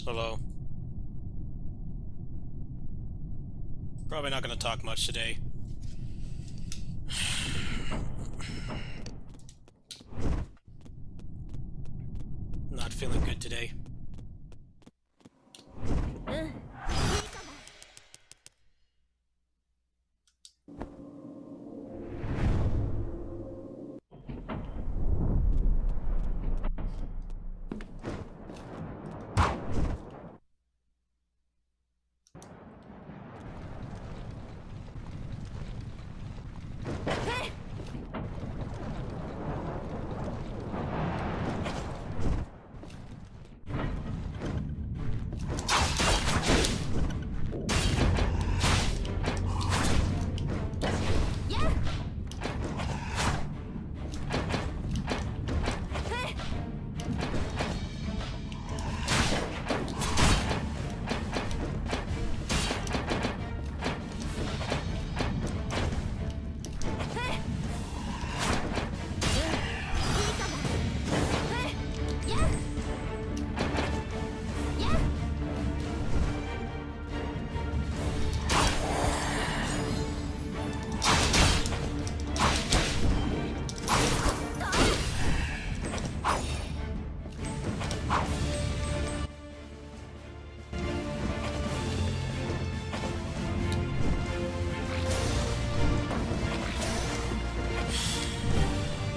Hello. Probably not going to talk much today. Not feeling good today.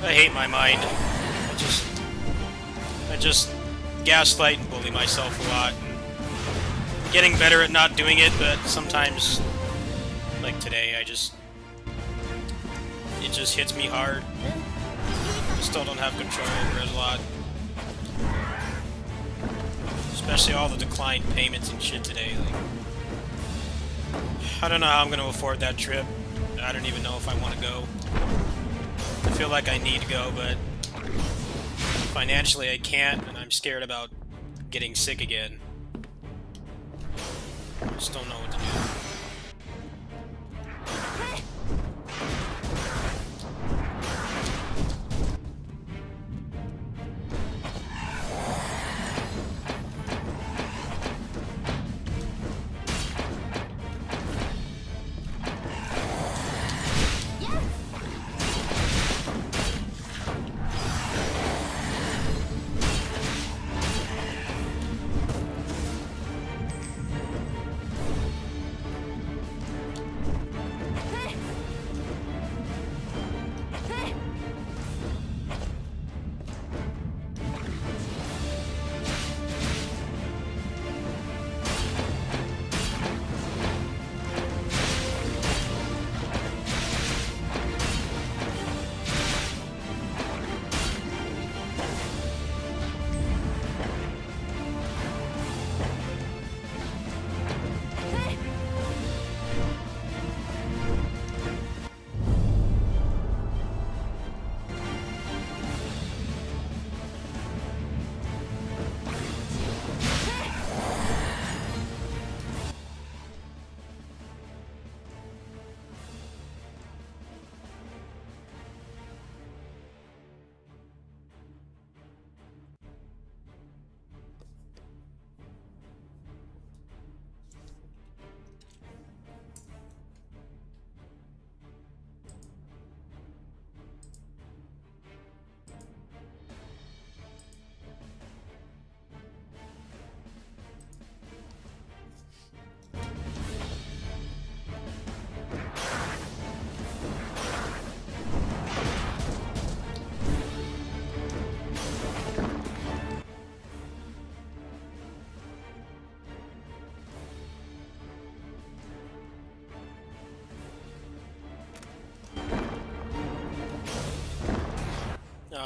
I hate my mind. I just gaslight and bully myself a lot. And getting better at not doing it, but sometimes, like today, it just hits me hard. I still don't have control over it a lot. Especially all the declined payments and shit today. I don't know how I'm going to afford that trip. I don't even know if I want to go. I feel like I need to go, but financially I can't, and I'm scared about getting sick again. I just don't know what to do.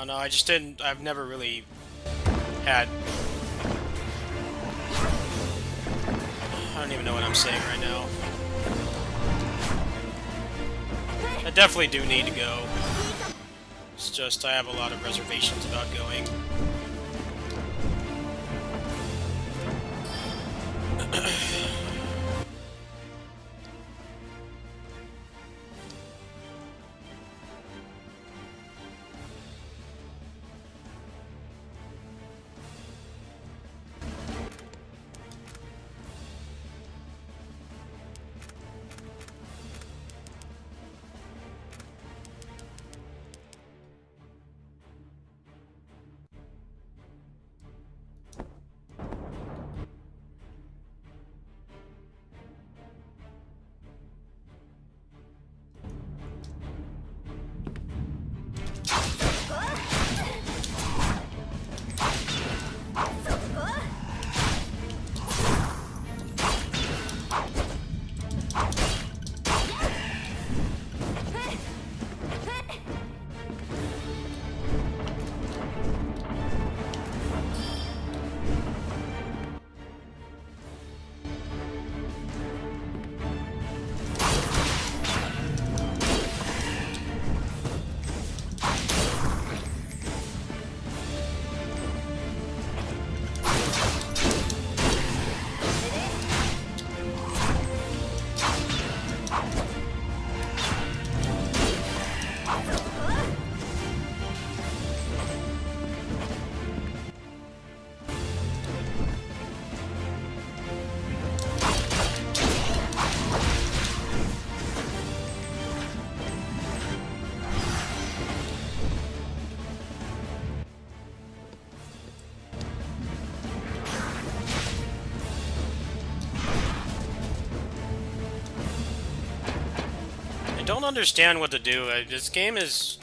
No, I just didn't. I've never really had. I don't even know what I'm saying right now. I definitely do need to go. It's just I have a lot of reservations about going. don't understand what to do. This game is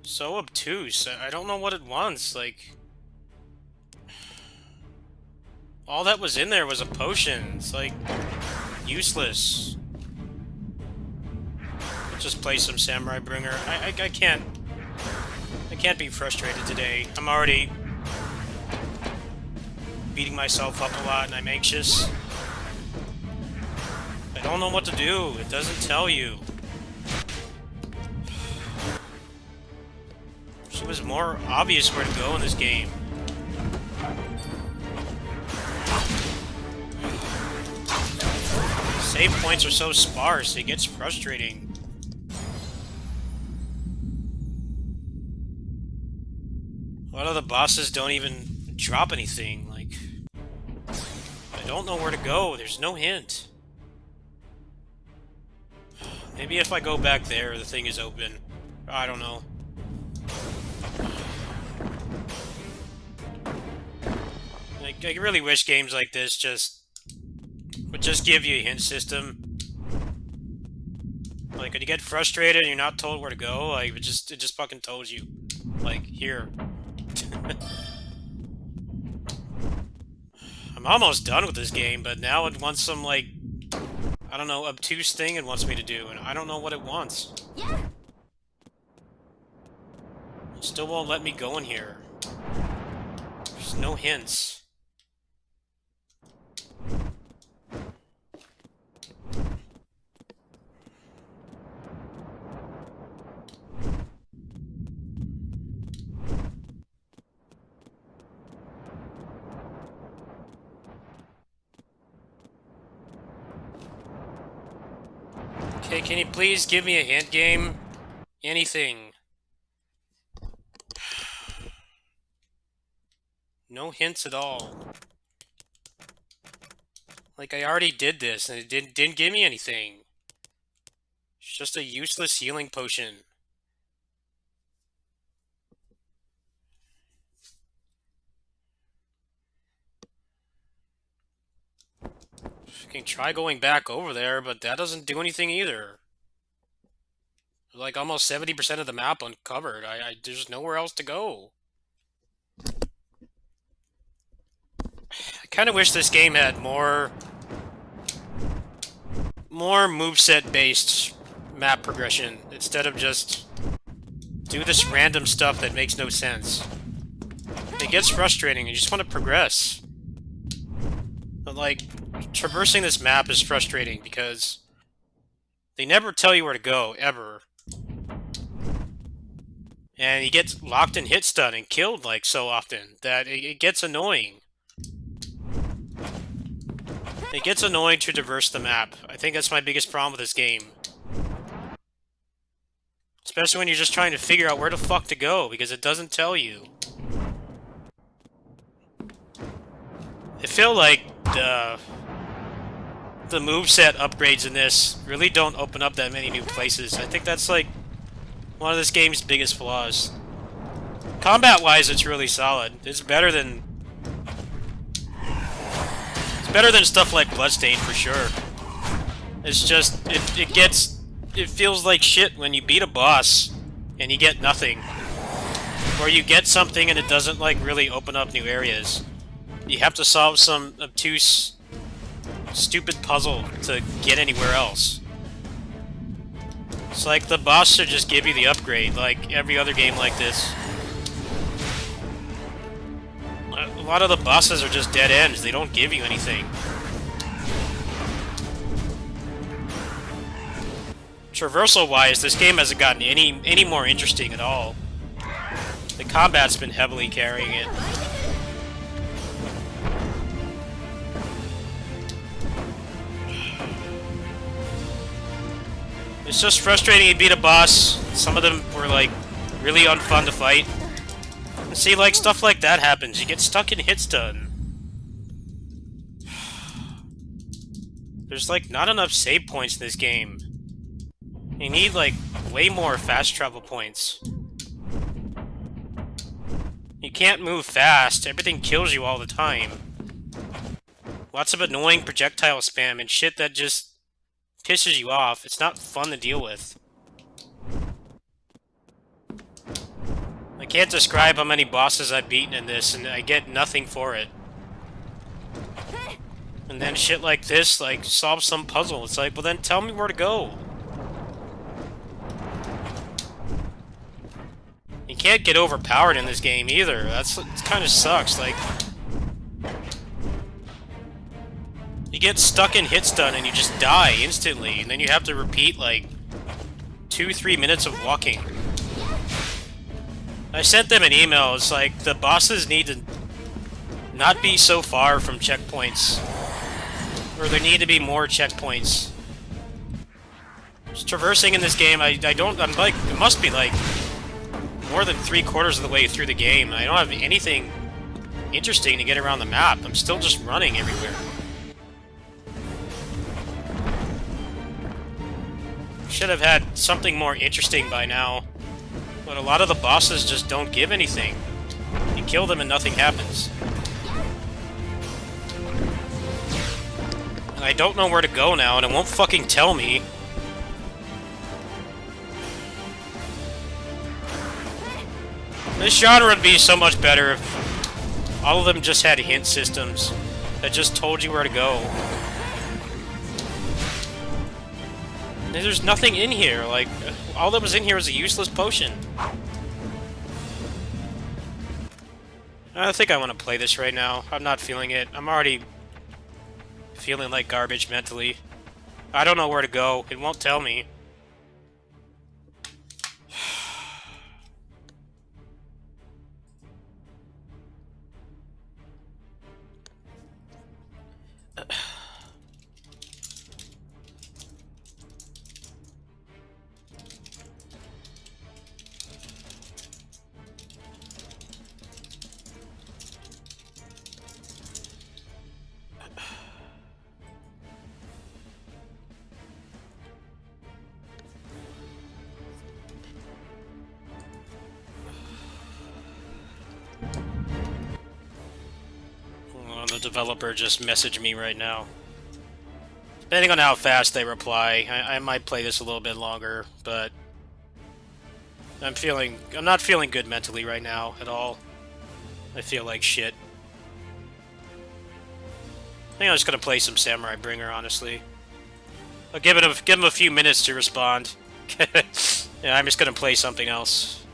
so obtuse. I don't know what it wants. Like, all that was in there was a potion. It's like useless. Just play some Samurai Bringer. I can't be frustrated today. I'm already beating myself up a lot and I'm anxious. I don't know what to do. It doesn't tell you. It was more obvious where to go in this game. Save points are so sparse, it gets frustrating. A lot of the bosses don't even drop anything, like... I don't know where to go, there's no hint. Maybe if I go back there, the thing is open. I don't know. Like, I really wish games like this would just give you a hint system. Like, when you get frustrated and you're not told where to go, like, it just fucking tells you. Like, here. I'm almost done with this game, but now it wants some, like, I don't know, obtuse thing it wants me to do, and I don't know what it wants. Yeah. It still won't let me go in here. There's no hints. Okay, can you please give me a hint game? Anything. No hints at all. Like, I already did this, and it didn't give me anything. It's just a useless healing potion. You can try going back over there, but that doesn't do anything either. Like, almost 70% of the map uncovered. There's nowhere else to go. I kind of wish this game had more moveset-based map progression, instead of just do this random stuff that makes no sense. It gets frustrating, you just want to progress. But, like, traversing this map is frustrating because they never tell you where to go, ever. And you get locked in hit stun and killed, like, so often that it gets annoying. It gets annoying to traverse the map. I think that's my biggest problem with this game. Especially when you're just trying to figure out where the fuck to go, because it doesn't tell you. I feel like the moveset upgrades in this really don't open up that many new places. I think that's, like, one of this game's biggest flaws. Combat-wise, it's really solid. It's better than stuff like Bloodstained, for sure. It's just, it feels like shit when you beat a boss and you get nothing. Or you get something and it doesn't, like, really open up new areas. You have to solve some obtuse, stupid puzzle to get anywhere else. It's like the boss should just give you the upgrade, like every other game like this. A lot of the bosses are just dead ends, they don't give you anything. Traversal-wise, this game hasn't gotten any more interesting at all. The combat's been heavily carrying it. It's just frustrating to beat a boss. Some of them were, like, really unfun to fight. And see, like, stuff like that happens. You get stuck in hit stun. There's, like, not enough save points in this game. You need, like, way more fast travel points. You can't move fast. Everything kills you all the time. Lots of annoying projectile spam and shit that just pisses you off. It's not fun to deal with. I can't describe how many bosses I've beaten in this, and I get nothing for it. And then shit like this, like, solve some puzzle. It's like, well then tell me where to go. You can't get overpowered in this game either. It kind of sucks. Like, you get stuck in hit stun and you just die instantly, and then you have to repeat like 2-3 minutes of walking. I sent them an email. It's like the bosses need to not be so far from checkpoints, or there need to be more checkpoints. Just traversing in this game, I'm like, it must be like more than 3/4 of the way through the game. I don't have anything interesting to get around the map. I'm still just running everywhere. Should have had something more interesting by now. But a lot of the bosses just don't give anything. You kill them and nothing happens. And I don't know where to go now, and it won't fucking tell me. This genre would be so much better if all of them just had hint systems that just told you where to go. There's nothing in here, like, all that was in here was a useless potion. I think I want to play this right now. I'm not feeling it. I'm already feeling like garbage mentally. I don't know where to go. It won't tell me. The developer just messaged me right now. Depending on how fast they reply, I might play this a little bit longer, but I'm not feeling good mentally right now at all. I feel like shit. I think I'm just gonna play some Samurai Bringer, honestly. I'll give him a few minutes to respond. Yeah, I'm just gonna play something else.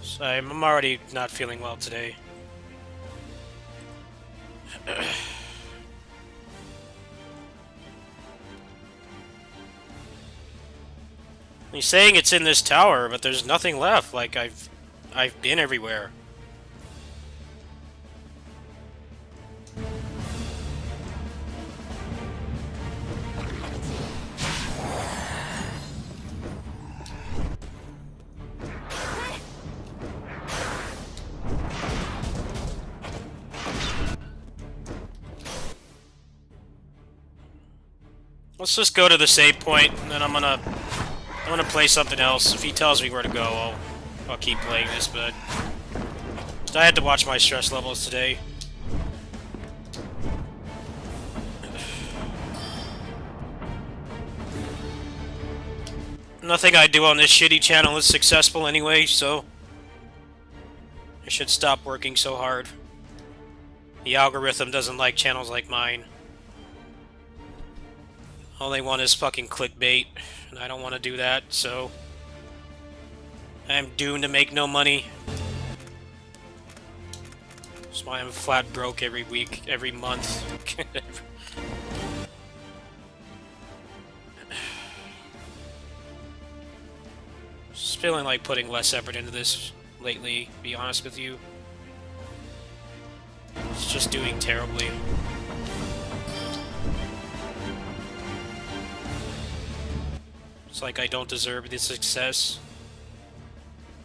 So I'm already not feeling well today. He's saying it's in this tower, but there's nothing left. Like, I've been everywhere. Let's just go to the save point, and then I'm gonna play something else. If he tells me where to go, I'll keep playing this, but I had to watch my stress levels today. Nothing I do on this shitty channel is successful anyway, so I should stop working so hard. The algorithm doesn't like channels like mine. All they want is fucking clickbait, and I don't want to do that, so I'm doomed to make no money. That's why I'm flat broke every week, every month. Just feeling like putting less effort into this lately, to be honest with you. It's just doing terribly. It's like I don't deserve this success.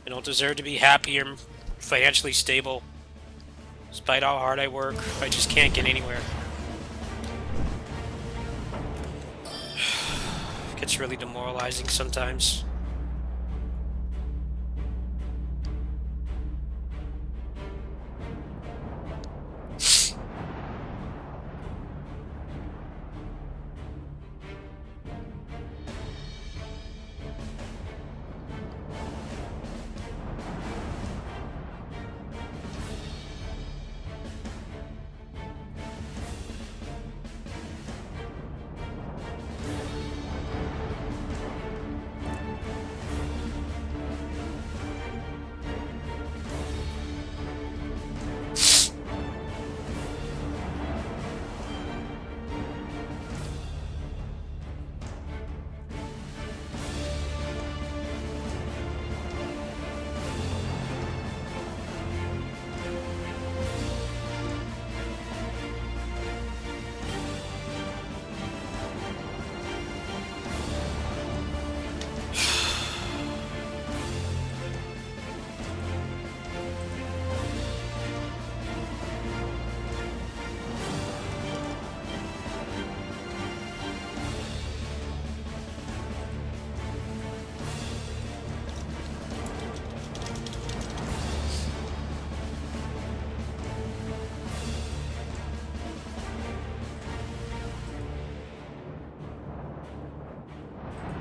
I don't deserve to be happy or financially stable. Despite how hard I work, I just can't get anywhere. It gets really demoralizing sometimes.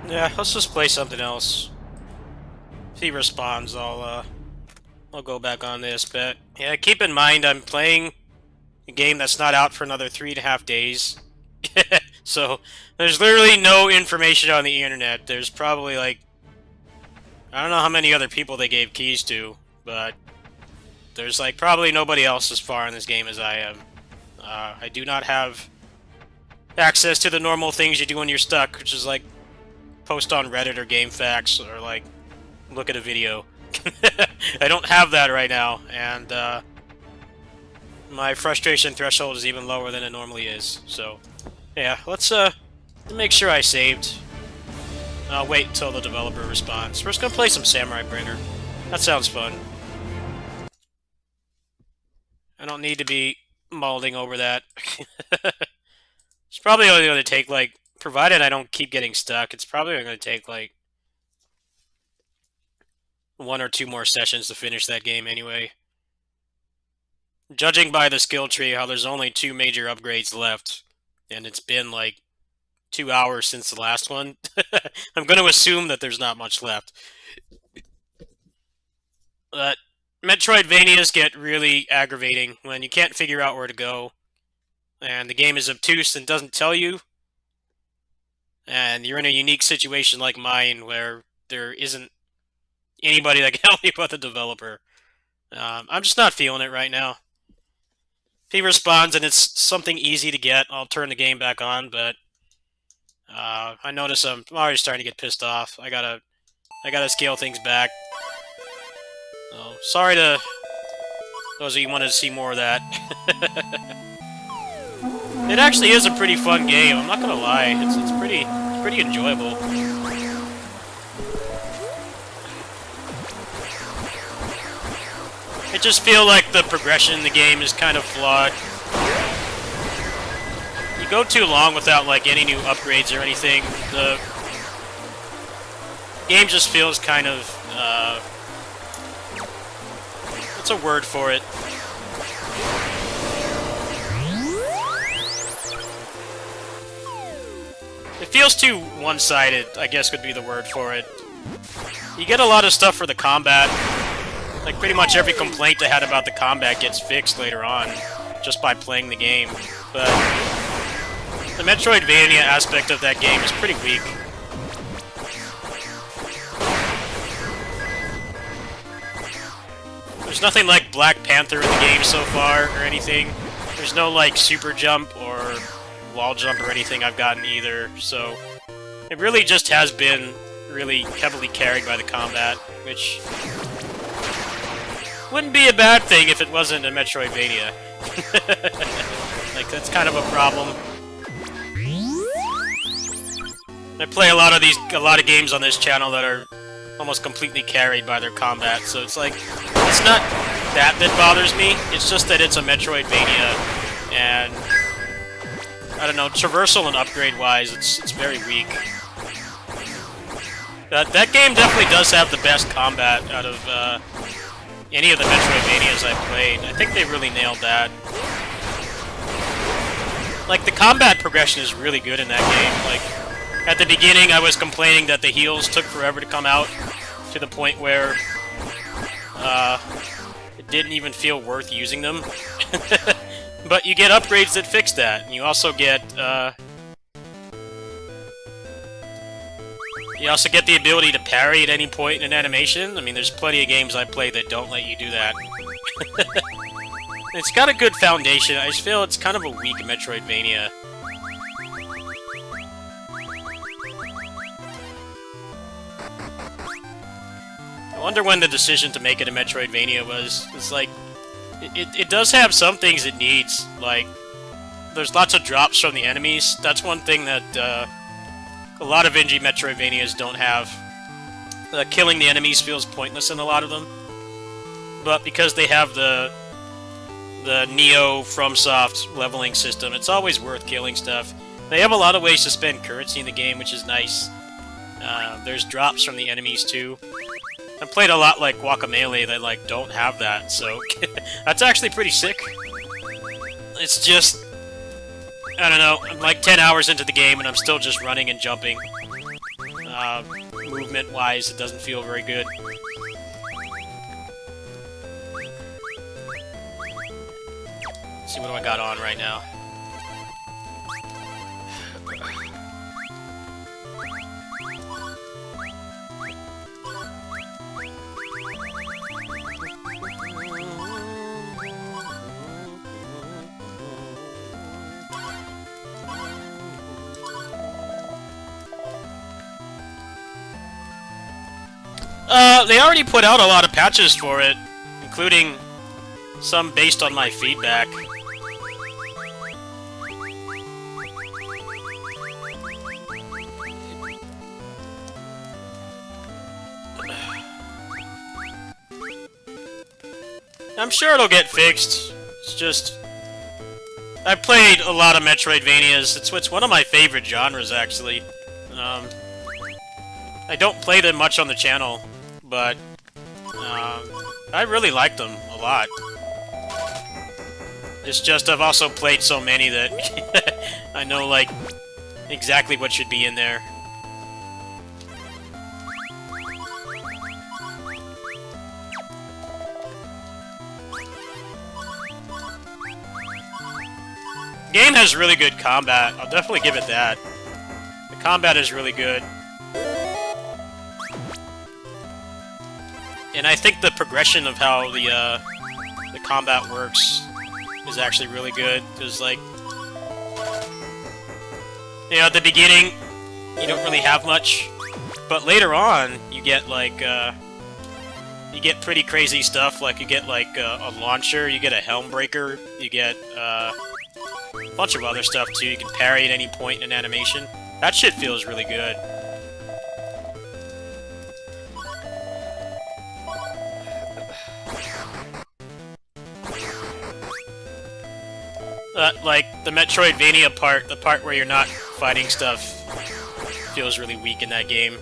Yeah, let's just play something else. If he responds, I'll go back on this. But yeah, keep in mind I'm playing a game that's not out for another 3.5 days. So there's literally no information on the internet. There's probably like, I don't know how many other people they gave keys to, but there's like probably nobody else as far in this game as I am. I do not have access to the normal things you do when you're stuck, which is like post on Reddit or GameFAQs or like look at a video. I don't have that right now, and my frustration threshold is even lower than it normally is. So yeah, let's make sure I saved. I'll wait until the developer responds. We're just gonna play some Samurai Burner. That sounds fun. I don't need to be mauling over that. It's probably only going to take, like, provided I don't keep getting stuck, it's probably going to take, like, 1 or 2 more sessions to finish that game anyway. Judging by the skill tree, how there's only 2 major upgrades left, and it's been, like, 2 hours since the last one, I'm going to assume that there's not much left. But Metroidvanias get really aggravating when you can't figure out where to go, and the game is obtuse and doesn't tell you, and you're in a unique situation like mine where there isn't anybody that can help you but the developer. I'm just not feeling it right now. If he responds and it's something easy to get, I'll turn the game back on, but I notice I'm already starting to get pissed off. I gotta scale things back. Oh, sorry to those of you who wanted to see more of that. It actually is a pretty fun game, I'm not gonna lie. It's pretty enjoyable. I just feel like the progression in the game is kind of flawed. You go too long without like any new upgrades or anything. The game just feels kind of what's a word for it? It feels too one-sided, I guess would be the word for it. You get a lot of stuff for the combat. Like, pretty much every complaint I had about the combat gets fixed later on, just by playing the game. But the Metroidvania aspect of that game is pretty weak. There's nothing like Black Panther in the game so far, or anything. There's no, like, super jump or wall jump or anything I've gotten either, so it really just has been really heavily carried by the combat, which wouldn't be a bad thing if it wasn't a Metroidvania. Like, that's kind of a problem. I play a lot of games on this channel that are almost completely carried by their combat, so it's like, it's not that bothers me, it's just that it's a Metroidvania, and I don't know, traversal and upgrade-wise, it's very weak. That game definitely does have the best combat out of any of the Metroidvanias I've played. I think they really nailed that. Like, the combat progression is really good in that game. Like, at the beginning I was complaining that the heals took forever to come out, to the point where it didn't even feel worth using them. But you get upgrades that fix that, and you also get the ability to parry at any point in an animation. I mean, there's plenty of games I play that don't let you do that. It's got a good foundation, I just feel it's kind of a weak Metroidvania. I wonder when the decision to make it a Metroidvania was. It's like, it does have some things it needs, like, there's lots of drops from the enemies. That's one thing that a lot of indie Metroidvanias don't have. Killing the enemies feels pointless in a lot of them, but because they have the Neo FromSoft leveling system, it's always worth killing stuff. They have a lot of ways to spend currency in the game, which is nice. There's drops from the enemies too. I've played a lot like Guacamelee that like don't have that, so that's actually pretty sick. It's just, I don't know, I'm like 10 hours into the game and I'm still just running and jumping. movement-wise, it doesn't feel very good. Let's see, what do I got on right now? They already put out a lot of patches for it, including some based on my feedback. I'm sure it'll get fixed. It's just... I've played a lot of Metroidvanias. It's one of my favorite genres, actually. I don't play them much on the channel, but I really like them a lot. It's just I've also played so many that I know, like, exactly what should be in there. Game has really good combat. I'll definitely give it that. The combat is really good. And I think the progression of how the combat works is actually really good. Because, like, you know, at the beginning, you don't really have much. But later on, you get, like, you get pretty crazy stuff. Like, you get, like, a launcher, you get a helm breaker, you get, a bunch of other stuff, too. You can parry at any point in an animation. That shit feels really good. Like, the Metroidvania part, the part where you're not fighting stuff, feels really weak in that game.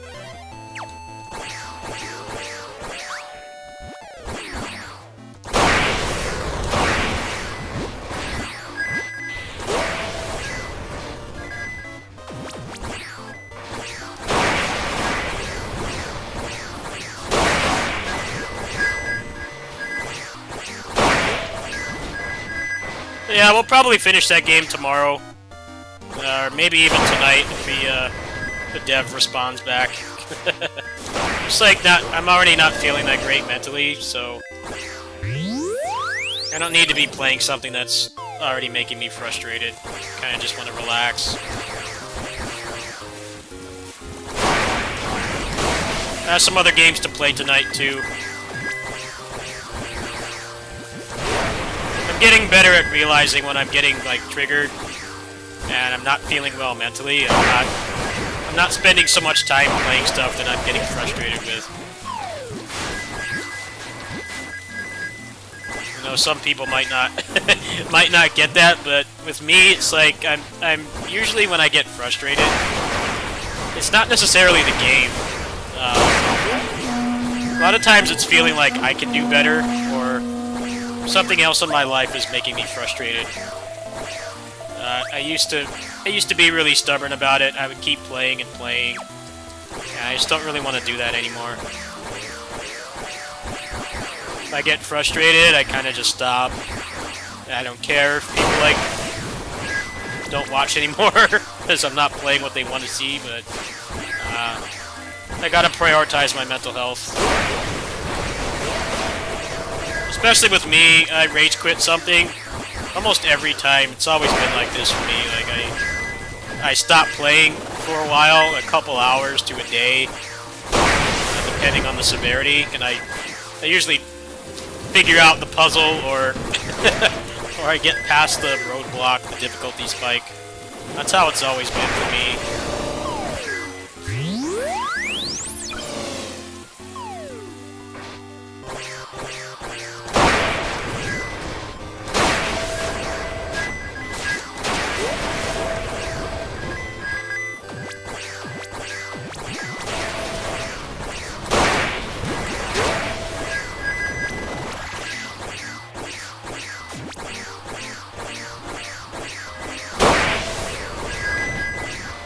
Yeah, we'll probably finish that game tomorrow. Or maybe even tonight if the dev responds back. Just like, I'm already not feeling that great mentally, so... I don't need to be playing something that's already making me frustrated. Kinda just want to relax. I have some other games to play tonight, too. I'm getting better at realizing when I'm getting, like, triggered and I'm not feeling well mentally. I'm not spending so much time playing stuff that I'm getting frustrated with. You know, some people might not might not get that, but with me, it's like I'm usually, when I get frustrated, it's not necessarily the game. A lot of times it's feeling like I can do better, or something else in my life is making me frustrated. I used to be really stubborn about it. I would keep playing and playing. And I just don't really want to do that anymore. If I get frustrated, I kind of just stop. I don't care if people, like, don't watch anymore because I'm not playing what they want to see, but I gotta prioritize my mental health. Especially with me, I rage quit something almost every time. It's always been like this for me. Like, I stop playing for a while, a couple hours to a day, depending on the severity, and I usually figure out the puzzle, or or I get past the roadblock, the difficulty spike. That's how it's always been for me.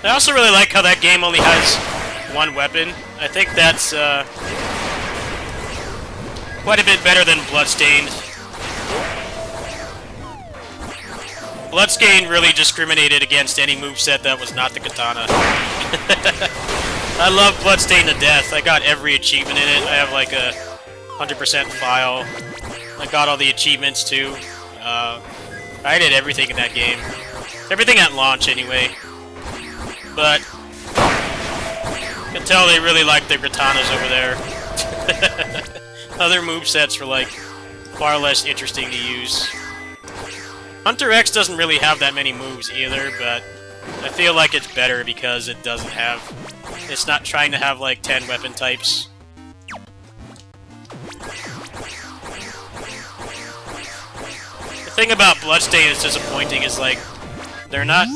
I also really like how that game only has one weapon. I think that's quite a bit better than Bloodstained. Bloodstained really discriminated against any moveset that was not the katana. I love Bloodstained to death. I got every achievement in it. I have like a 100% file. I got all the achievements too. I did everything in that game. Everything at launch anyway. But you can tell they really like their katanas over there. Other movesets were like far less interesting to use. Hunter X doesn't really have that many moves either, but I feel like it's better because it doesn't have... It's not trying to have like 10 weapon types. The thing about Bloodstained that's disappointing is like they're not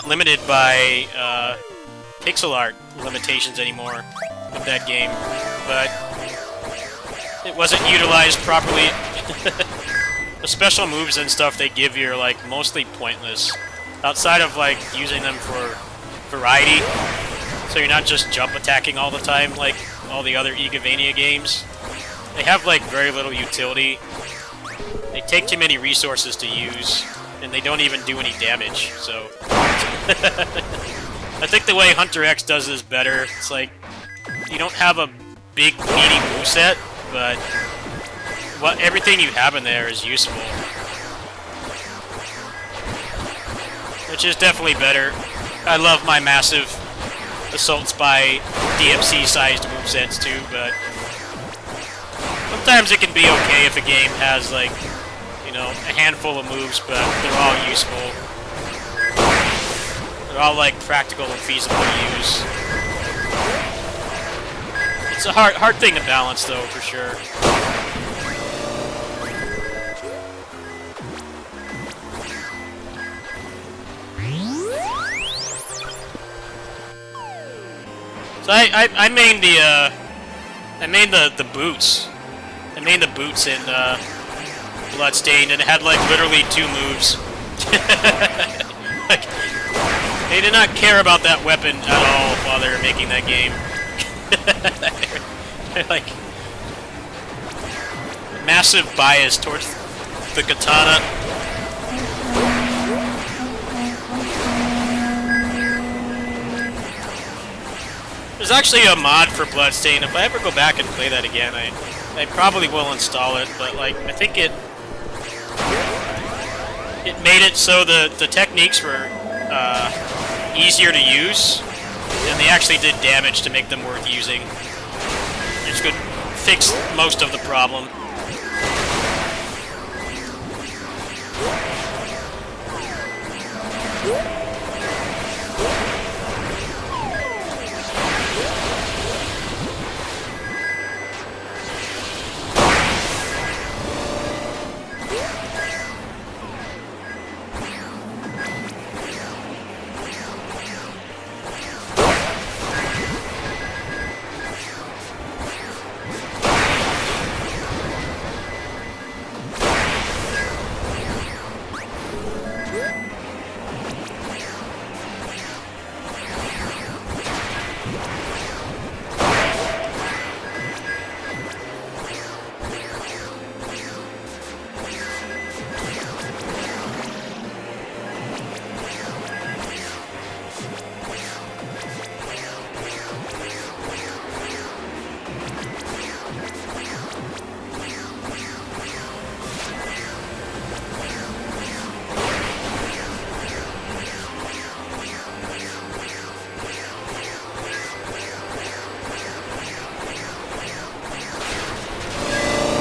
limited by pixel art limitations anymore of that game, but it wasn't utilized properly. The special moves and stuff they give you are like mostly pointless, outside of like using them for variety, so you're not just jump attacking all the time like all the other Igavania games. They have like very little utility. They take too many resources to use, and they don't even do any damage, so... I think the way Hunter X does is better. It's like, you don't have a big, meaty moveset, but everything you have in there is useful. Which is definitely better. I love my massive Assault Spy DMC-sized movesets too, but sometimes it can be okay if a game has, like, you know, a handful of moves, but they're all useful. They're all, like, practical and feasible to use. It's a hard thing to balance, though, for sure. So I mained the boots. I mained the boots in Bloodstained, and it had like literally 2 moves. Like, they did not care about that weapon at all while they were making that game. They're like massive bias towards the katana. There's actually a mod for Bloodstained. If I ever go back and play that again, I probably will install it, but like I think it made it so the techniques were easier to use, and they actually did damage to make them worth using, which could fix most of the problem.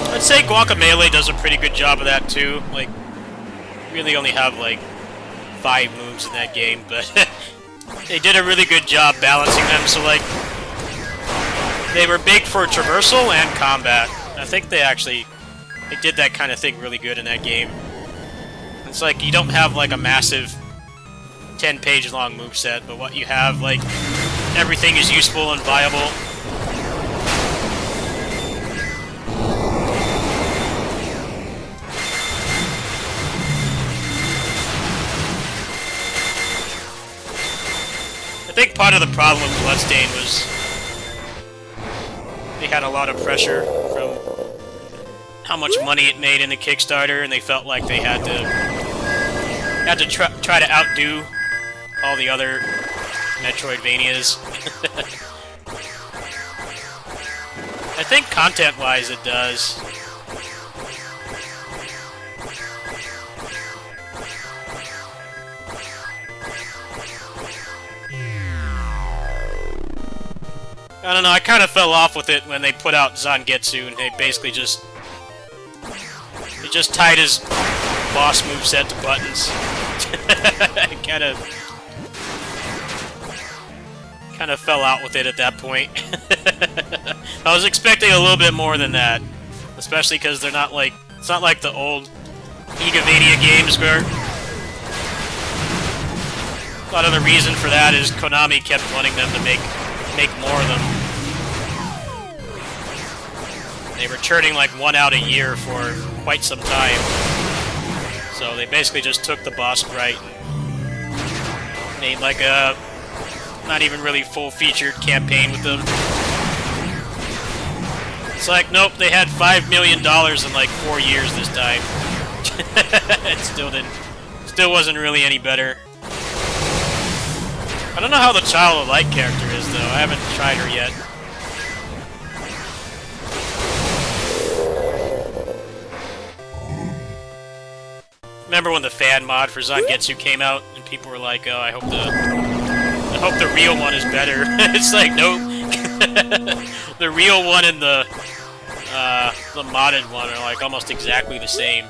I'd say Guacamelee does a pretty good job of that too. Like, really only have like 5 moves in that game, but they did a really good job balancing them. So like, they were big for traversal and combat. I think they did that kind of thing really good in that game. It's like you don't have like a massive 10-page long moveset, but what you have, like, everything is useful and viable. think part of the problem with Bloodstained was they had a lot of pressure from how much money it made in the Kickstarter, and they felt like they had to try to outdo all the other Metroidvanias. I think content-wise it does. I don't know, I kind of fell off with it when they put out Zangetsu, and they basically just tied his boss moveset to buttons. kind of fell out with it at that point. I was expecting a little bit more than that, especially because they're not like, it's not like the old Igavania games where a lot of the reason for that is Konami kept wanting them to make more of them. They were churning like one out a year for quite some time. So they basically just took the boss sprite and made like a not even really full-featured campaign with them. It's like, nope, they had $5 million in like 4 years this time. It still wasn't really any better. I don't know how the Child of Light character is though. I haven't tried her yet. Remember when the fan mod for Zangetsu came out and people were like, "Oh, I hope the real one is better." It's like, nope. The real one and the modded one are like almost exactly the same.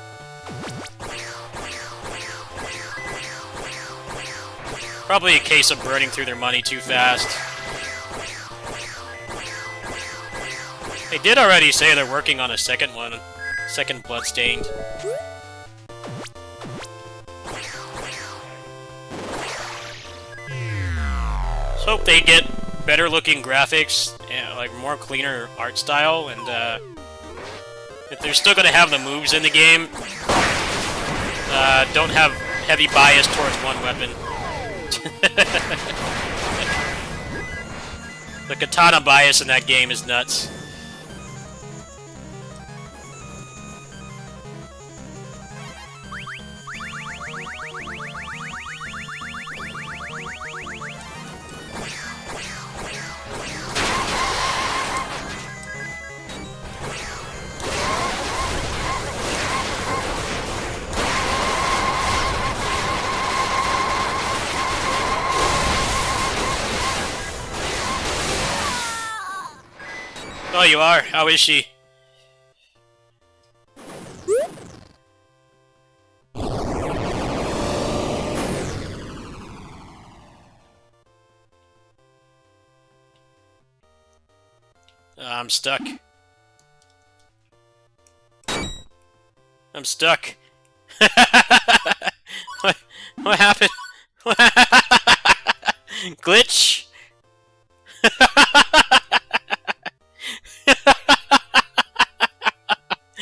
Probably a case of burning through their money too fast. They did already say they're working on a second one, second Bloodstained. Hope they get better looking graphics, and like more cleaner art style, and if they're still gonna have the moves in the game, don't have heavy bias towards one weapon. The katana bias in that game is nuts. Oh, you are? How is she? I'm stuck. I'm stuck. What happened? Glitch?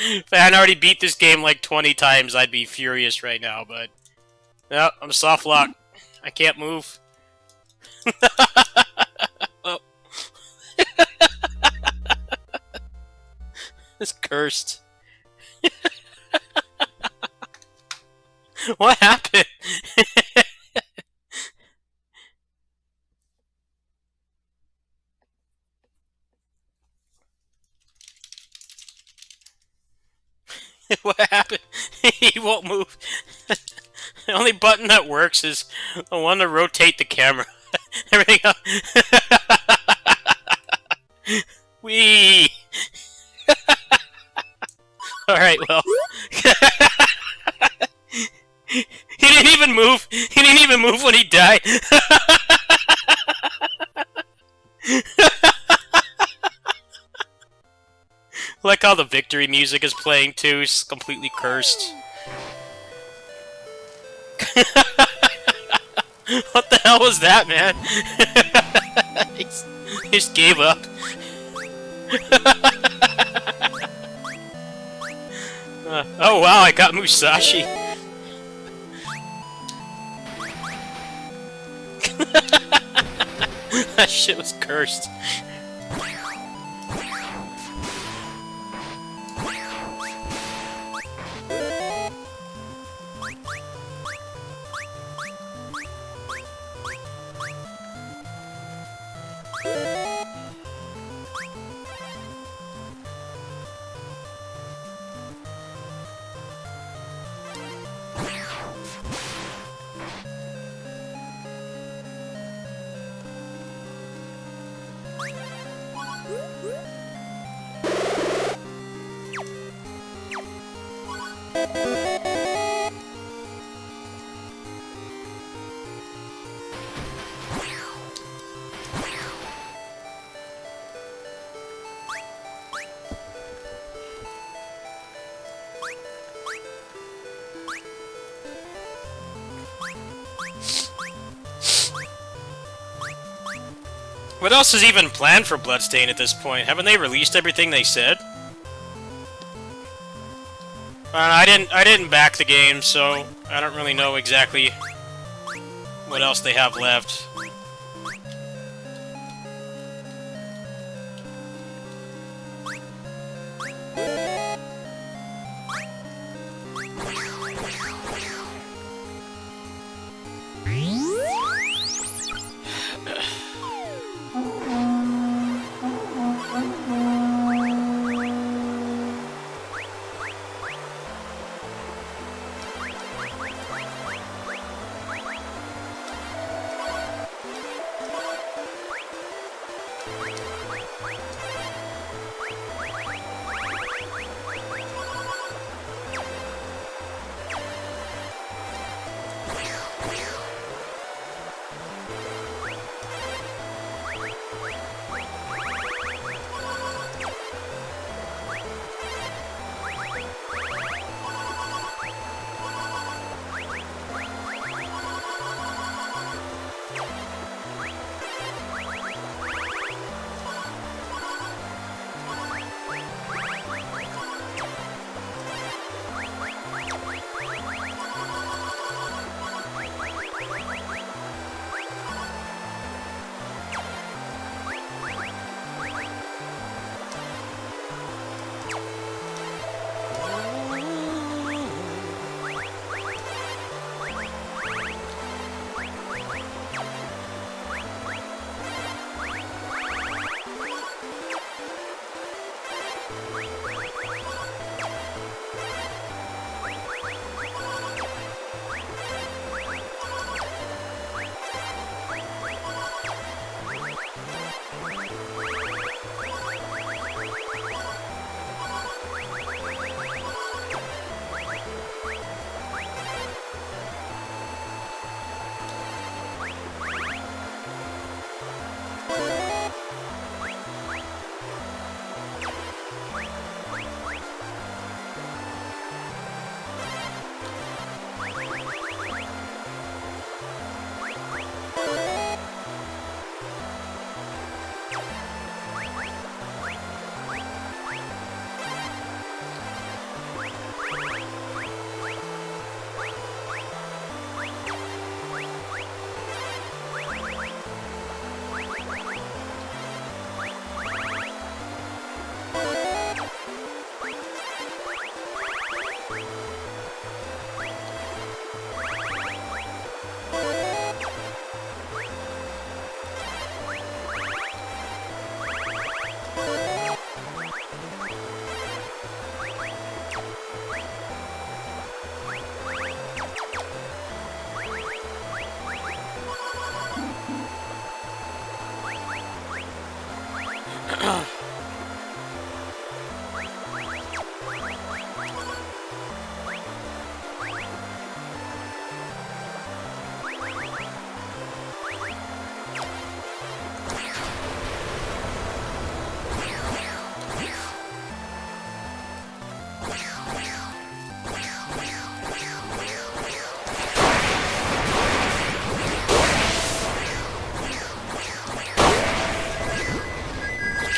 If I hadn't already beat this game like 20 times, I'd be furious right now, but... No, I'm soft locked. I can't move. Oh. It's cursed. What happened? What happened? He won't move. The only button that works is the one to rotate the camera. Everything else... Whee! Alright, well... He didn't even move! He didn't even move when he died! Like how the victory music is playing too, it's completely cursed. What the hell was that, man? He just gave up. Oh wow, I got Musashi. That shit was cursed. What else is even planned for Bloodstain at this point? Haven't they released everything they said? I didn't back the game, so I don't really know exactly what else they have left.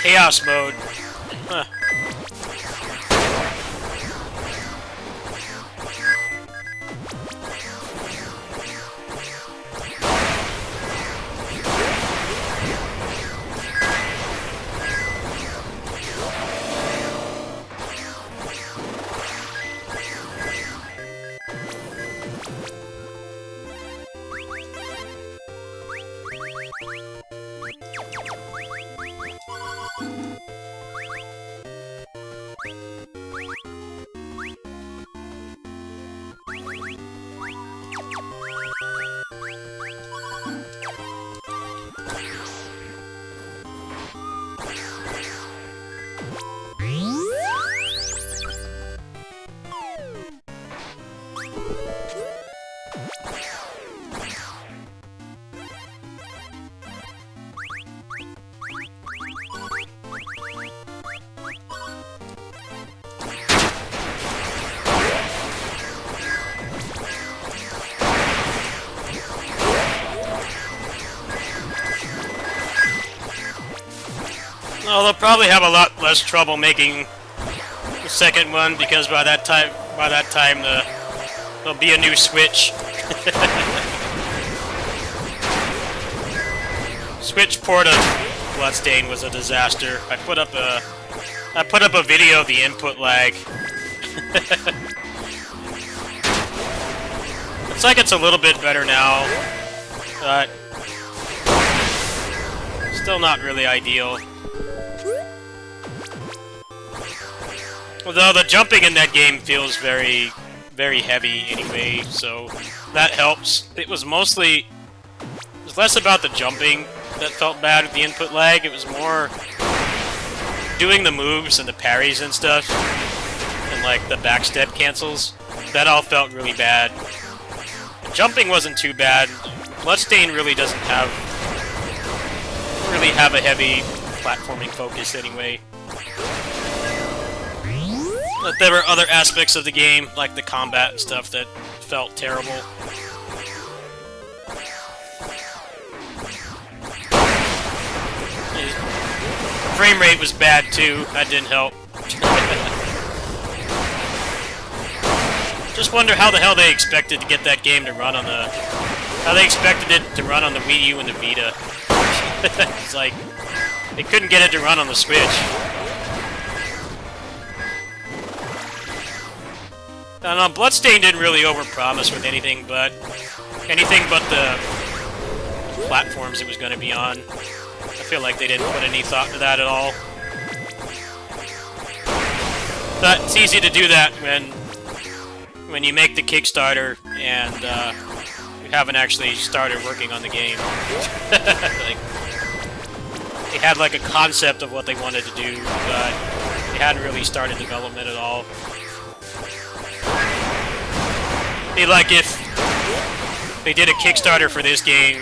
Chaos mode. Huh. Well, they'll probably have a lot less trouble making the second one because by that time there'll be a new Switch. Switch port of Bloodstain was a disaster. I put up a video of the input lag. It's like it's a little bit better now, but still not really ideal. Although the jumping in that game feels very, very heavy anyway, so that helps. It was less about the jumping that felt bad with the input lag. It was more doing the moves and the parries and stuff, and like the backstep cancels. That all felt really bad. The jumping wasn't too bad. Bloodstain really doesn't have a heavy platforming focus anyway. But there were other aspects of the game, like the combat and stuff, that felt terrible. Frame rate was bad too, that didn't help. Just wonder how the hell they expected to get that game to run on the... How they expected it to run on the Wii U and the Vita. It's like, they couldn't get it to run on the Switch. I don't know, Bloodstain didn't really overpromise with anything but the platforms it was going to be on. I feel like they didn't put any thought to that at all. But it's easy to do that when you make the Kickstarter and you haven't actually started working on the game. Like, they had like a concept of what they wanted to do, but they hadn't really started development at all. Like if they did a Kickstarter for this game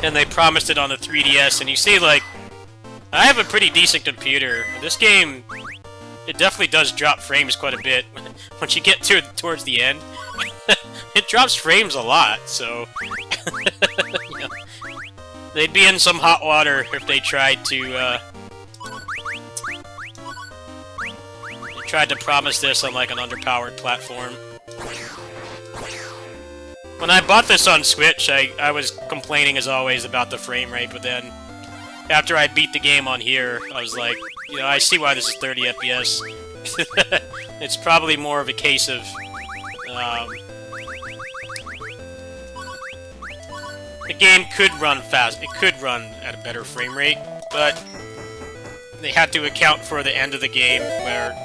and they promised it on the 3DS, and you see, like, I have a pretty decent computer. This game, it definitely does drop frames quite a bit once you get towards the end. It drops frames a lot, so you know, they'd be in some hot water if they tried to promise this on like an underpowered platform. When I bought this on Switch, I was complaining as always about the frame rate, but then after I beat the game on here, I was like, you know, I see why this is 30 FPS. It's probably more of a case of the game could run fast. It could run at a better frame rate, but they had to account for the end of the game where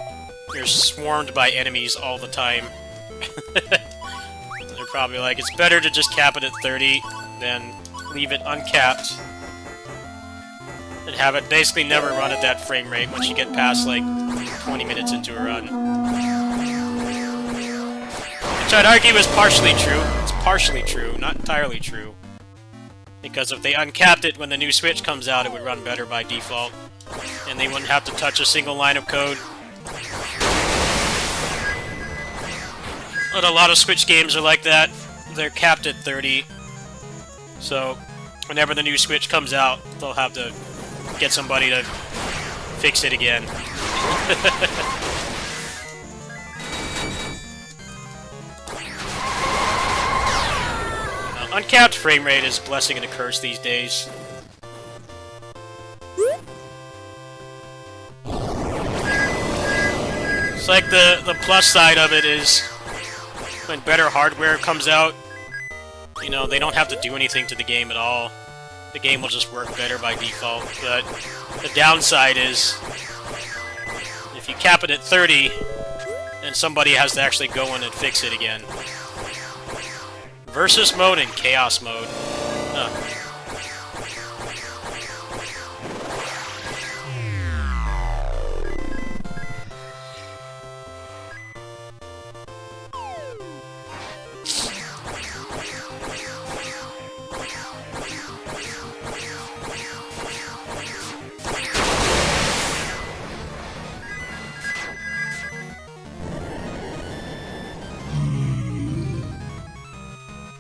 you're swarmed by enemies all the time. They're probably like, it's better to just cap it at 30 than leave it uncapped and have it basically never run at that frame rate once you get past like 20 minutes into a run. Which I'd argue is partially true. It's partially true, not entirely true. Because if they uncapped it when the new Switch comes out, it would run better by default. And they wouldn't have to touch a single line of code. But a lot of Switch games are like that. They're capped at 30. So, whenever the new Switch comes out, they'll have to get somebody to fix it again. Uncapped frame rate is a blessing and a curse these days. It's like the plus side of it is when better hardware comes out, you know, they don't have to do anything to the game at all. The game will just work better by default. But the downside is if you cap it at 30, then somebody has to actually go in and fix it again. Versus mode and chaos mode.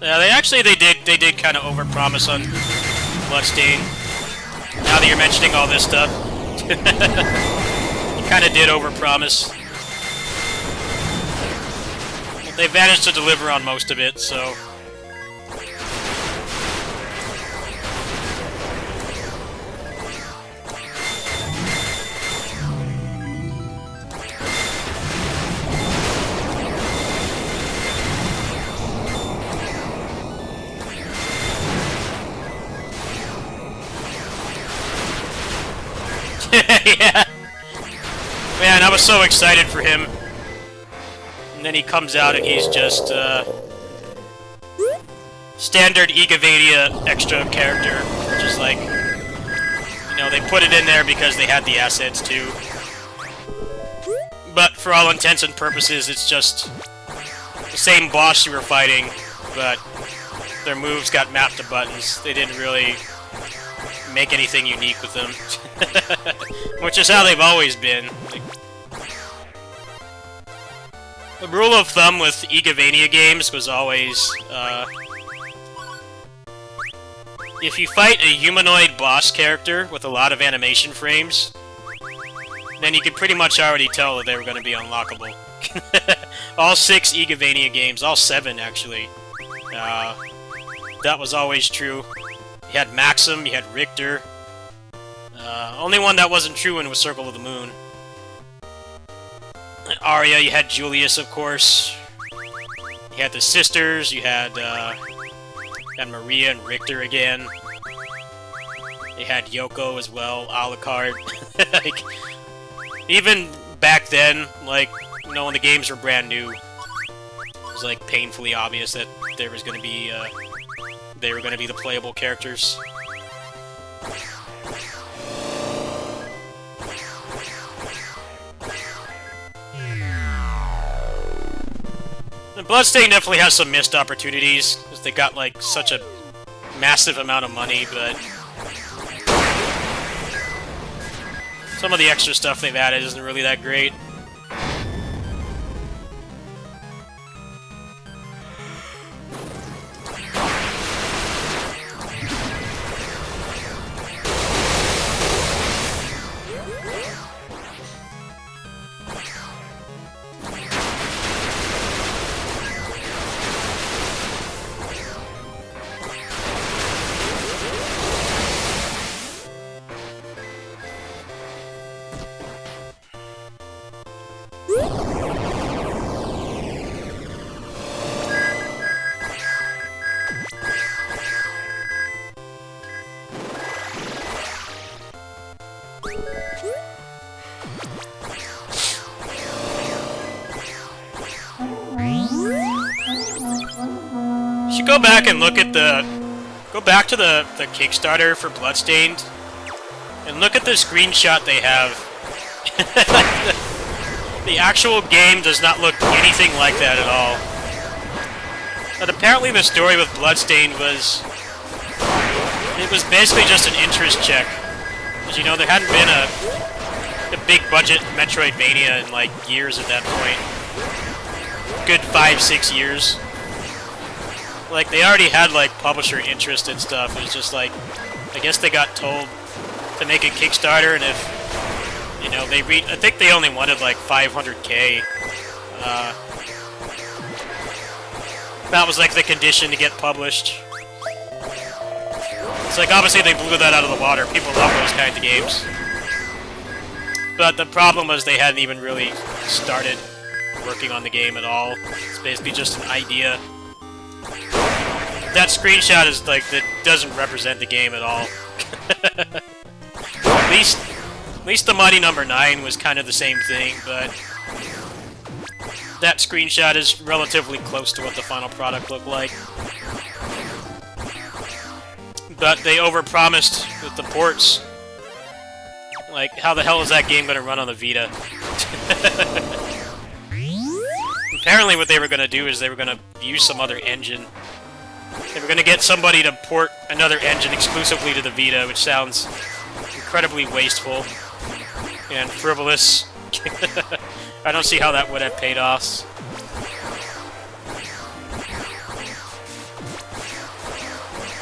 Yeah, they did kind of overpromise on Bloodstain. Now that you're mentioning all this stuff. You kind of did overpromise. They managed to deliver on most of it, so... Yeah. Man, I was so excited for him. And then he comes out and he's just, standard Igavania extra character. Which is like, you know, they put it in there because they had the assets too. But for all intents and purposes, it's just the same boss you were fighting, but their moves got mapped to buttons. They didn't really make anything unique with them. Which is how they've always been. Like, the rule of thumb with Igavania games was always, if you fight a humanoid boss character with a lot of animation frames, then you could pretty much already tell that they were going to be unlockable. All 6 Igavania games, all 7 actually, that was always true. You had Maxim, you had Richter. Only one that wasn't true in was Circle of the Moon. Arya, you had Julius, of course. You had the sisters, you had Maria and Richter again. You had Yoko as well, Alucard. Like, even back then, like, you know, when the games were brand new, it was like painfully obvious that there was going to be, they were going to be the playable characters. And Bloodstained definitely has some missed opportunities, because they got, like, such a massive amount of money, but some of the extra stuff they've added isn't really that great. Go back and look at go back to the Kickstarter for Bloodstained, and look at the screenshot they have. The actual game does not look anything like that at all. But apparently the story with Bloodstained was, it was basically just an interest check. Because, you know, there hadn't been a big budget Metroidvania in, like, years at that point. Good 5-6 years. Like, they already had, like, publisher interest and stuff. It was just like, I guess they got told to make a Kickstarter, and if, you know, I think they only wanted, like, 500K. That was, like, the condition to get published. It's like, obviously they blew that out of the water. People love those kinds of games. But the problem was they hadn't even really started working on the game at all. It's basically just an idea. That screenshot is like, that doesn't represent the game at all. At least the Mighty Number 9 was kind of the same thing, but that screenshot is relatively close to what the final product looked like. But they overpromised with the ports. Like, how the hell is that game gonna run on the Vita? Apparently what they were gonna do is they were gonna use some other engine. They were gonna get somebody to port another engine exclusively to the Vita, which sounds incredibly wasteful and frivolous. I don't see how that would have paid off.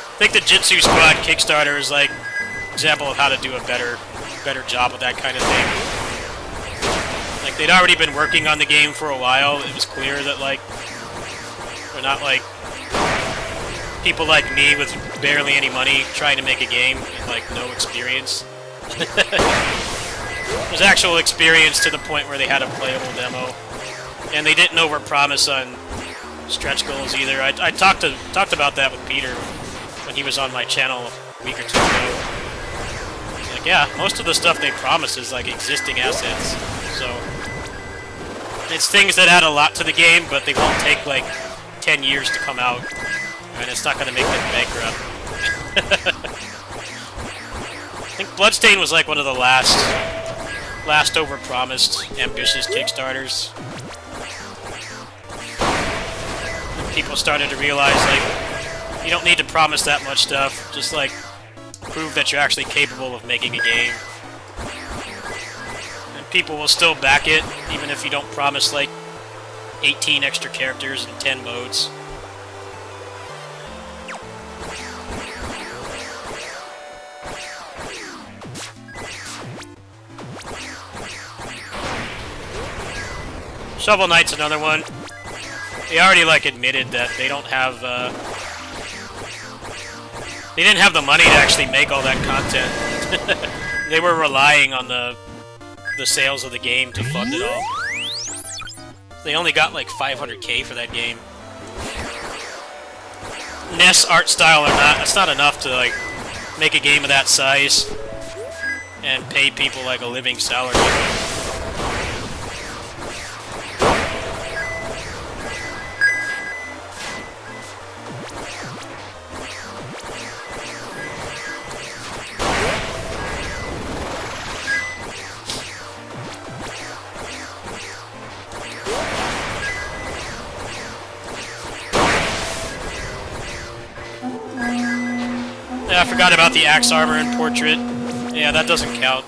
I think the Jitsu Squad Kickstarter is like example of how to do a better job with that kind of thing. Like, they'd already been working on the game for a while. It was clear that, like, they're not, like, people like me with barely any money trying to make a game with, like, no experience. There's actual experience to the point where they had a playable demo. And they didn't overpromise on stretch goals either. I talked about that with Peter when he was on my channel a week or two ago. Like, yeah, most of the stuff they promise is, like, existing assets. So it's things that add a lot to the game, but they won't take, like, 10 years to come out. And it's not going to make them bankrupt. I think Bloodstain was, like, one of the last overpromised, ambitious Kickstarters. People started to realize, like, you don't need to promise that much stuff. Just, like, prove that you're actually capable of making a game. And people will still back it, even if you don't promise, like, 18 extra characters and 10 modes. Shovel Knight's another one. They already, like, admitted that they don't have, they didn't have the money to actually make all that content. They were relying on the sales of the game to fund it all. They only got, like, 500K for that game. NES art style or not, that's not enough to, like, make a game of that size and pay people, like, a living salary. Yeah, I forgot about the axe armor and portrait. Yeah, that doesn't count.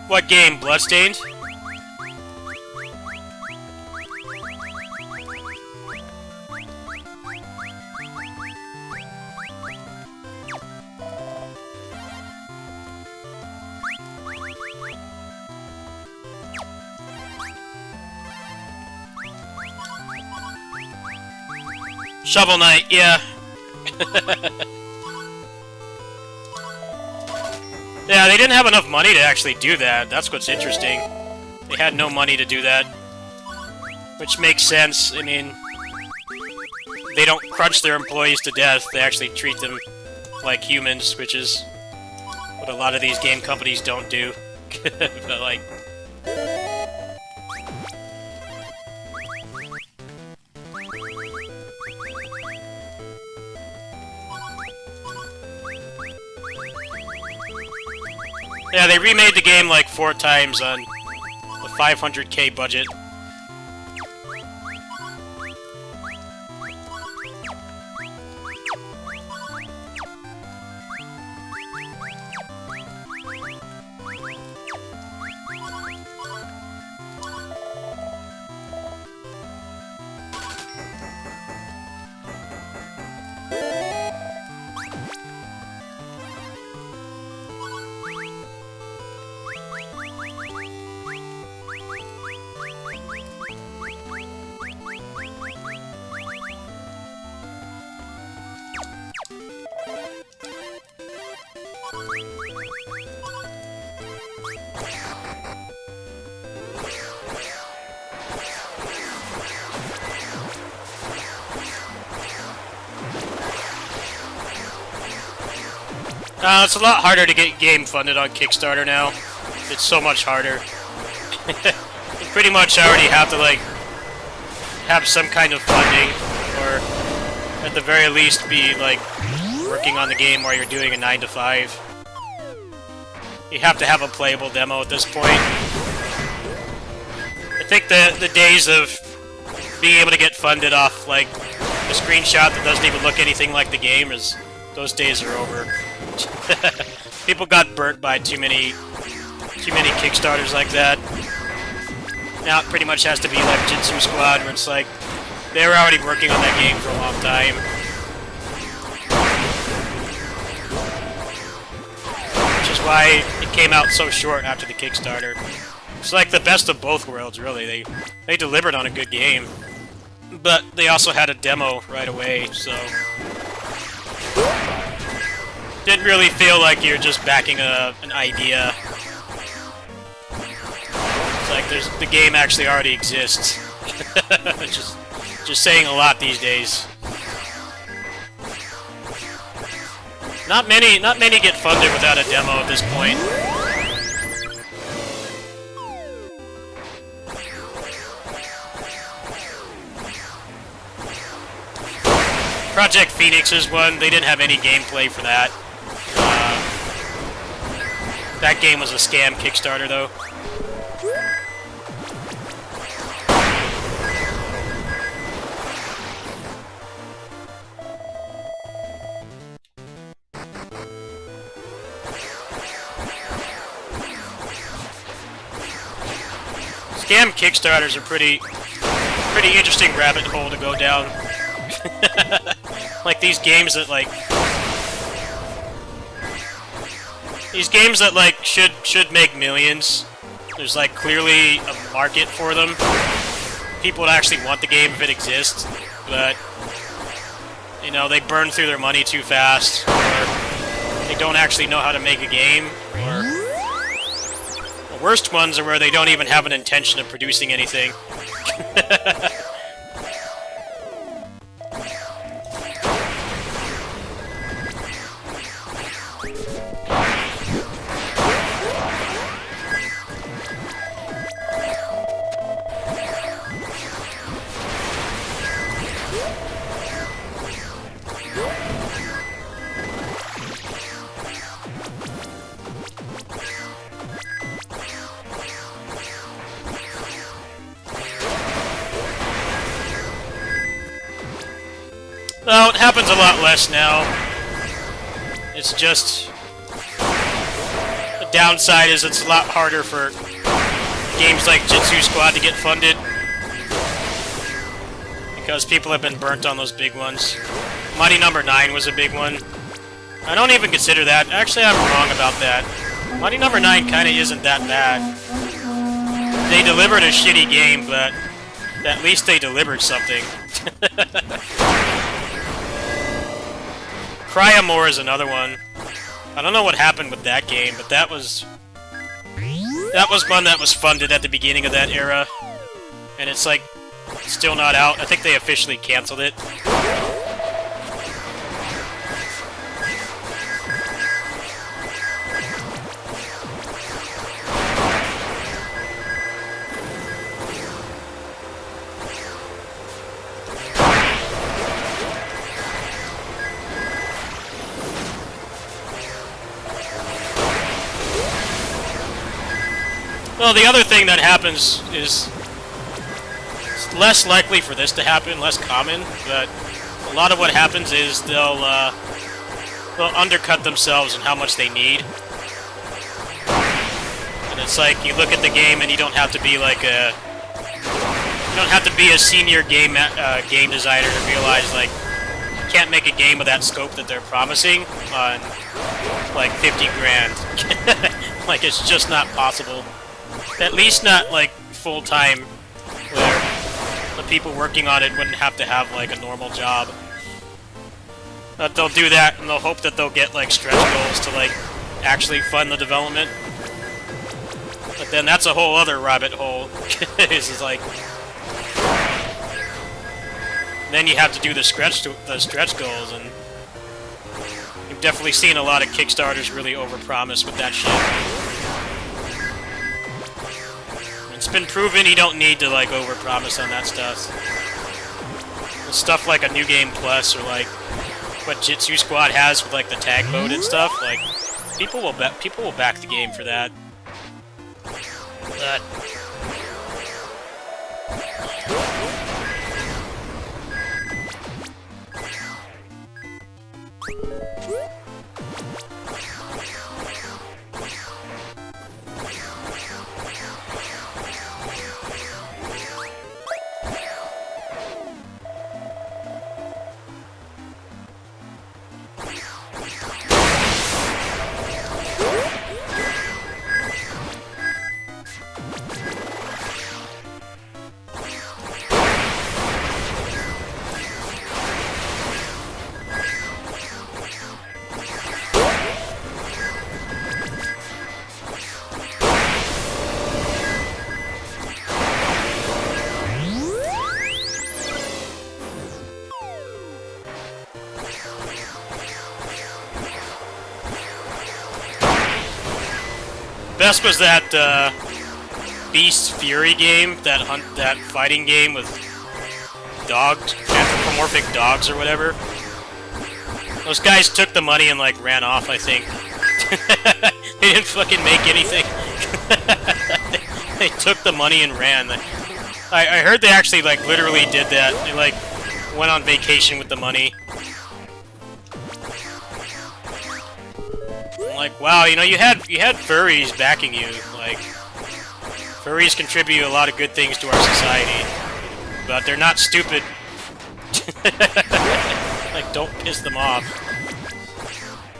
What game? Bloodstained? Shovel Knight, yeah. Yeah, they didn't have enough money to actually do that. That's what's interesting. They had no money to do that. Which makes sense. I mean, they don't crunch their employees to death. They actually treat them like humans, which is what a lot of these game companies don't do. But, like... Yeah, they remade the game like 4 times on a 500K budget. It's a lot harder to get game funded on Kickstarter now. It's so much harder. You pretty much already have to, like, have some kind of funding, or at the very least be, like, working on the game while you're doing a 9 to 5. You have to have a playable demo at this point. I think the days of being able to get funded off like a screenshot that doesn't even look anything like the game those days are over. People got burnt by too many Kickstarters like that. Now it pretty much has to be like Jitsu Squad, where it's like they were already working on that game for a long time. Which is why it came out so short after the Kickstarter. It's like the best of both worlds, really. They delivered on a good game, but they also had a demo right away, so didn't really feel like you're just backing an idea. It's like the game actually already exists. just saying a lot these days. Not many get funded without a demo at this point. Project Phoenix is one. They didn't have any gameplay for that. That game was a scam Kickstarter, though. Scam Kickstarters are pretty interesting rabbit hole to go down. Like these games that should make millions. There's like clearly a market for them. People would actually want the game if it exists, but you know, they burn through their money too fast, or they don't actually know how to make a game, or the worst ones are where they don't even have an intention of producing anything. Well, it happens a lot less now. It's just... the downside is it's a lot harder for games like Jitsu Squad to get funded. Because people have been burnt on those big ones. Mighty Number 9 was a big one. I don't even consider that. Actually, I'm wrong about that. Mighty Number 9 kinda isn't that bad. They delivered a shitty game, but at least they delivered something. Cryamore is another one. I don't know what happened with that game, but that was one that was funded at the beginning of that era, and it's like still not out. I think they officially canceled it. Well, the other thing that happens is it's less likely for this to happen, less common, but a lot of what happens is they'll undercut themselves in how much they need. And it's like you look at the game and you don't have to be like a senior game designer to realize like you can't make a game of that scope that they're promising on like 50 grand. Like it's just not possible. At least not, like, full-time, where the people working on it wouldn't have to have, like, a normal job. But they'll do that, and they'll hope that they'll get, like, stretch goals to, like, actually fund the development. But then that's a whole other rabbit hole. It's like... then you have to do the stretch goals, and... you've definitely seen a lot of Kickstarters really overpromise with that shit. It's been proven you don't need to, like, overpromise on that stuff. The stuff like a New Game Plus, or, like, what Jitsu Squad has with, like, the tag mode and stuff, like, people will back the game for that. But Best was that Beast Fury game, that fighting game with dogs, anthropomorphic dogs or whatever. Those guys took the money and like ran off, I think. They didn't fucking make anything. They took the money and ran. I heard they actually like literally did that. They like went on vacation with the money. Like, wow, you know, you had furries backing you. Like, furries contribute a lot of good things to our society, but they're not stupid. Like, don't piss them off.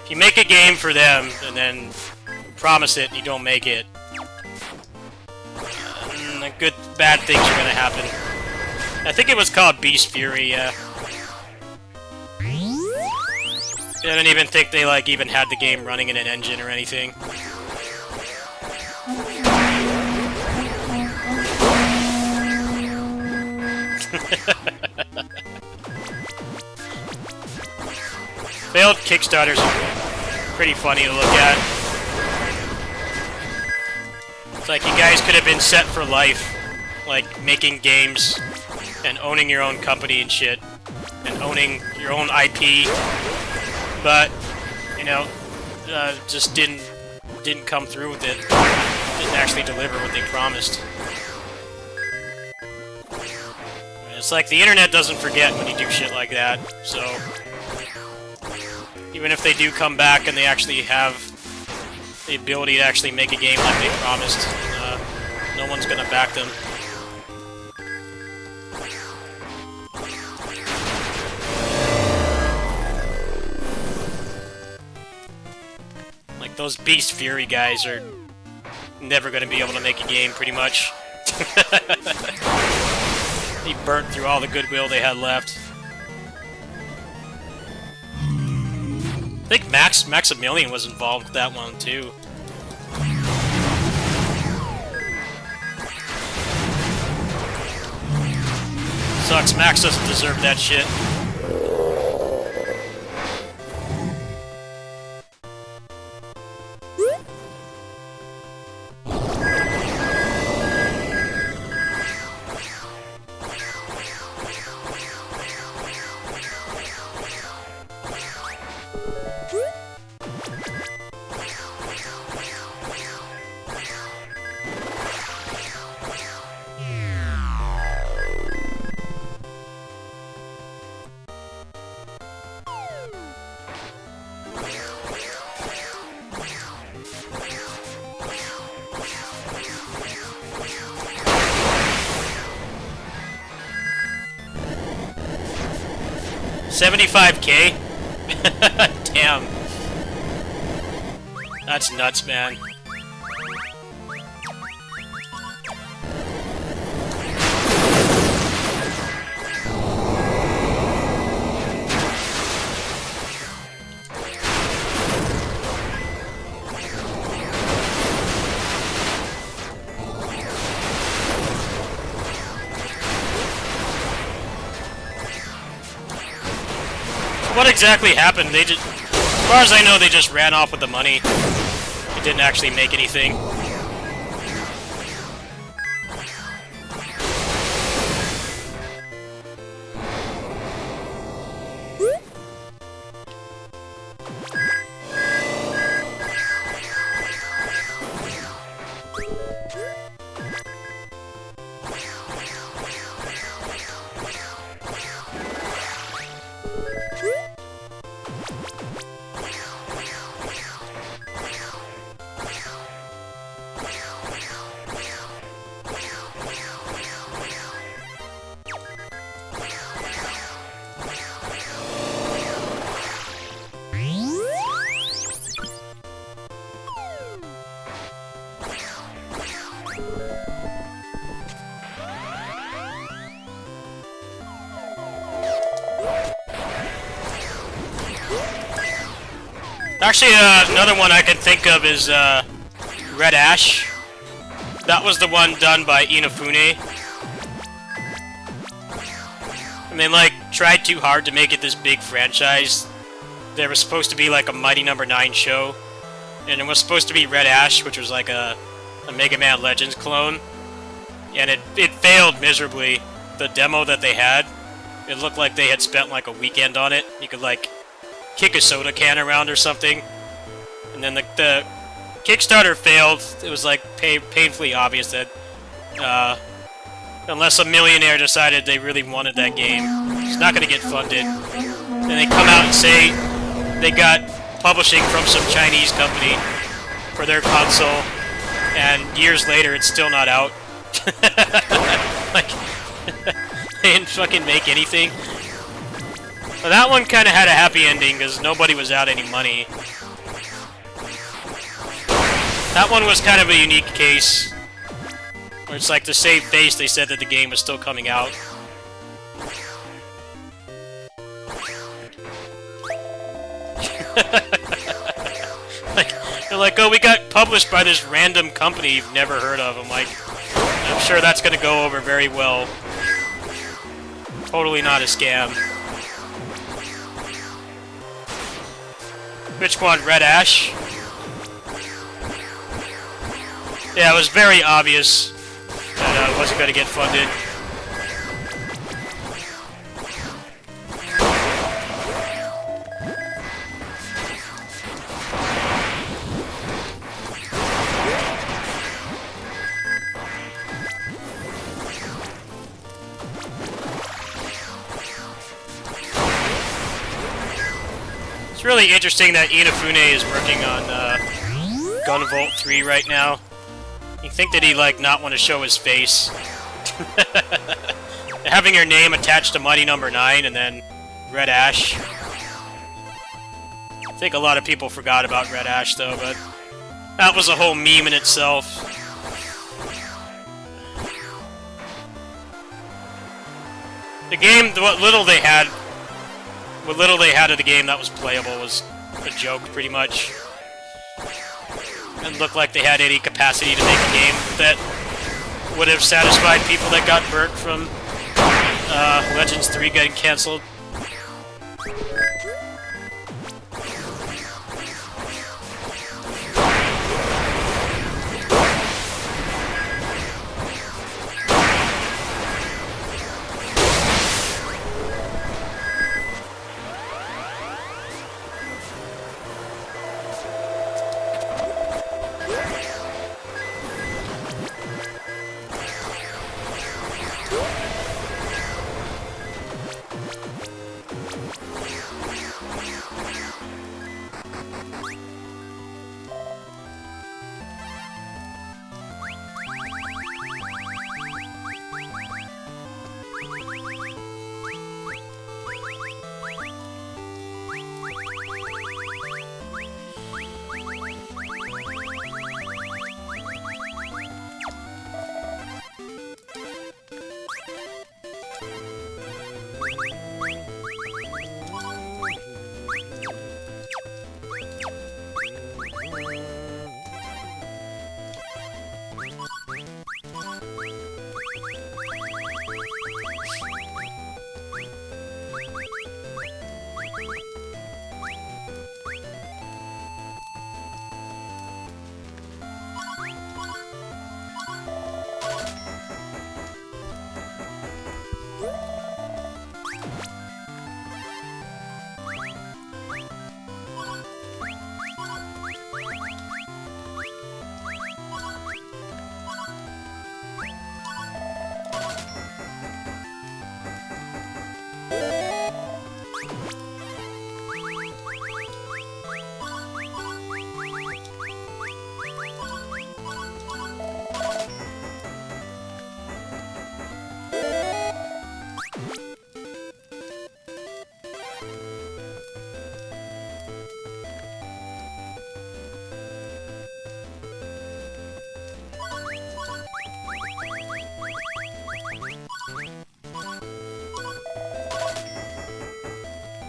If you make a game for them and then promise it and you don't make it, bad things are gonna happen. I think it was called Beast Fury, yeah. I didn't even think they, like, even had the game running in an engine or anything. Failed Kickstarters are pretty funny to look at. It's like you guys could have been set for life, like, making games and owning your own company and shit, and owning your own IP. But, you know, just didn't come through with it. Didn't actually deliver what they promised. It's like the internet doesn't forget when you do shit like that, so even if they do come back and they actually have the ability to actually make a game like they promised, no one's gonna back them. Those Beast Fury guys are never going to be able to make a game, pretty much. They burnt through all the goodwill they had left. I think Maximilian was involved with that one, too. Sucks, Max doesn't deserve that shit. $75K? Damn. That's nuts, man. What exactly happened? They just, as far as I know, they just ran off with the money. It didn't actually make anything. Actually, another one I can think of is Red Ash. That was the one done by Inafune. And they, like, tried too hard to make it this big franchise. There was supposed to be, like, a Mighty Number 9 show. And it was supposed to be Red Ash, which was, like, a Mega Man Legends clone. And it failed miserably. The demo that they had, it looked like they had spent, like, a weekend on it. You could, like, kick a soda can around or something. And then the Kickstarter failed. It was, like, painfully obvious that, unless a millionaire decided they really wanted that game, it's not going to get funded. And they come out and say they got publishing from some Chinese company for their console, and years later it's still not out. Like, they didn't fucking make anything. Well, that one kind of had a happy ending because nobody was out any money. That one was kind of a unique case. Where it's like to save face, they said that the game was still coming out. Like, they're like, oh, we got published by this random company you've never heard of. I'm like, I'm sure that's gonna go over very well. Totally not a scam. Which one? Red Ash? Yeah, it was very obvious that it wasn't going to get funded. It's really interesting that Inafune is working on Gunvolt 3 right now. You think that he, like, not want to show his face. Having your name attached to Mighty Number 9 and then Red Ash. I think a lot of people forgot about Red Ash, though, but that was a whole meme in itself. The game, what little they had of the game that was playable was a joke, pretty much. Didn't look like they had any capacity to make a game that would have satisfied people that got burnt from Legends 3 getting cancelled.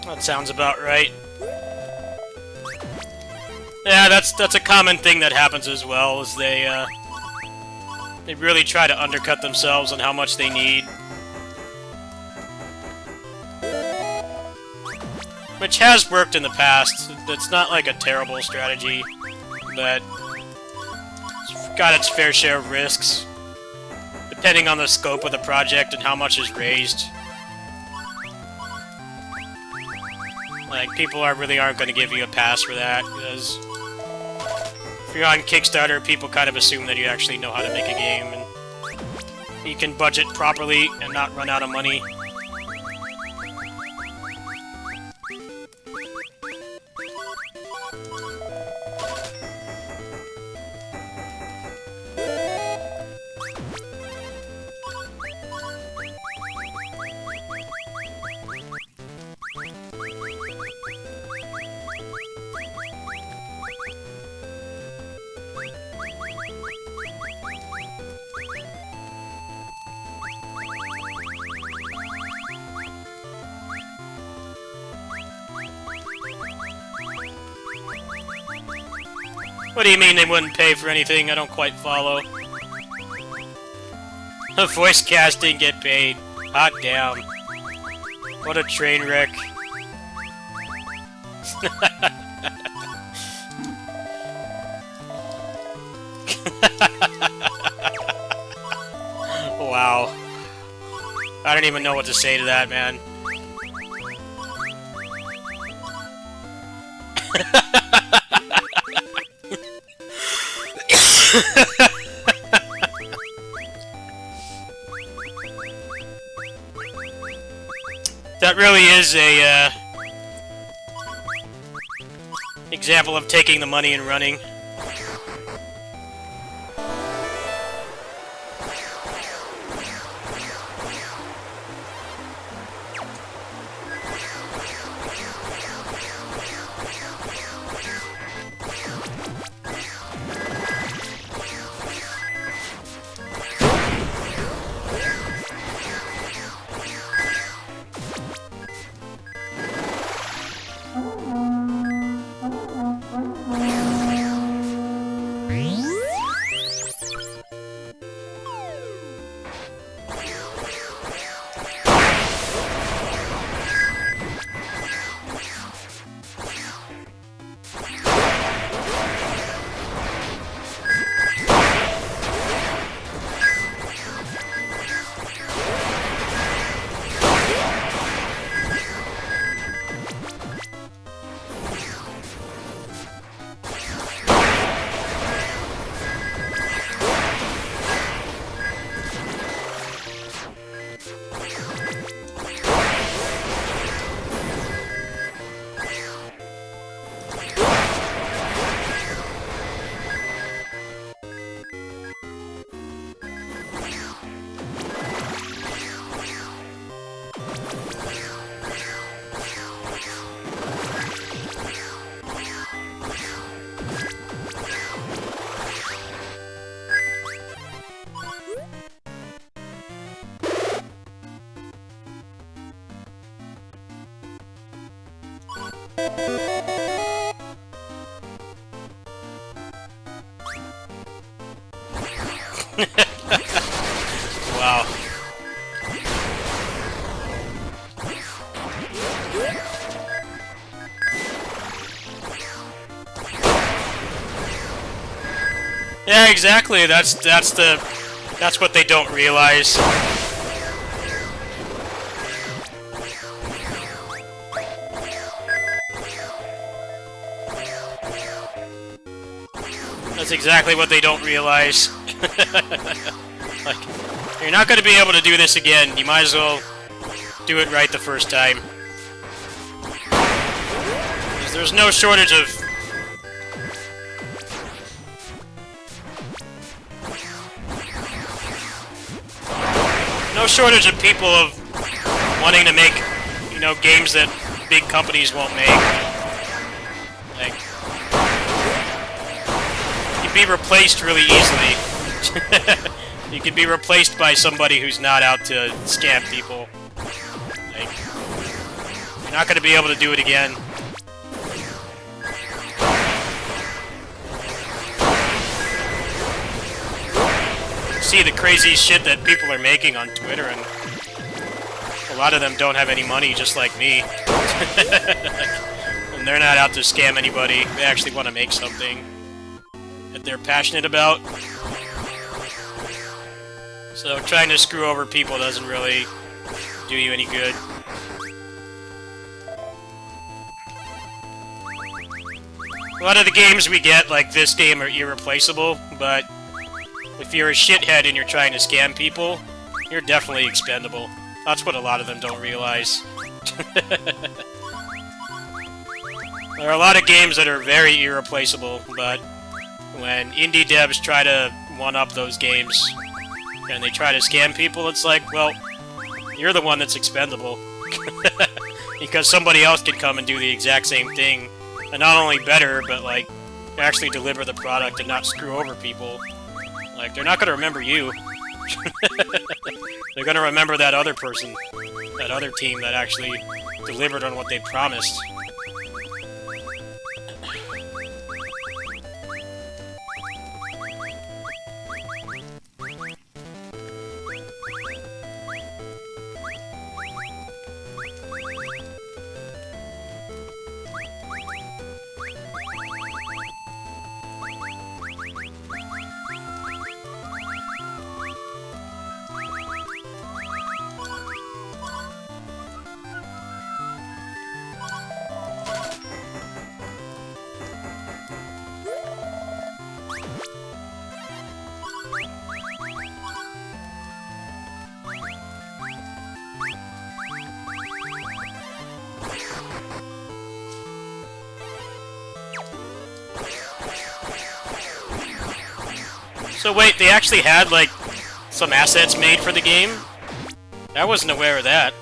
That sounds about right. Yeah, that's a common thing that happens as well, is they really try to undercut themselves on how much they need. Which has worked in the past. It's not like a terrible strategy, but it's got its fair share of risks, depending on the scope of the project and how much is raised. Like, people really aren't going to give you a pass for that, because if you're on Kickstarter, people kind of assume that you actually know how to make a game, and you can budget properly and not run out of money. What do you mean they wouldn't pay for anything? I don't quite follow. The voice cast didn't get paid. Hot damn. What a train wreck. Wow. I don't even know what to say to that, man. That really is a example of taking the money and running. Wow. Yeah, exactly. That's what they don't realize. That's exactly what they don't realize. Like, you're not going to be able to do this again. You might as well do it right the first time. Because there's no shortage of... No shortage of people of wanting to make, you know, games that big companies won't make. Like, you can be replaced really easily. You can be replaced by somebody who's not out to scam people. Like, not going to be able to do it again. See the crazy shit that people are making on Twitter, and a lot of them don't have any money, just like me. And they're not out to scam anybody. They actually want to make something that they're passionate about. So trying to screw over people doesn't really do you any good. A lot of the games we get, like this game, are irreplaceable, but if you're a shithead and you're trying to scam people, you're definitely expendable. That's what a lot of them don't realize. There are a lot of games that are very irreplaceable, but when indie devs try to one-up those games and they try to scam people, it's like, well, you're the one that's expendable. Because somebody else could come and do the exact same thing, and not only better, but, like, actually deliver the product and not screw over people. Like, they're not gonna remember you. They're gonna remember that other person, that other team that actually delivered on what they promised. So wait, they actually had, like, some assets made for the game? I wasn't aware of that.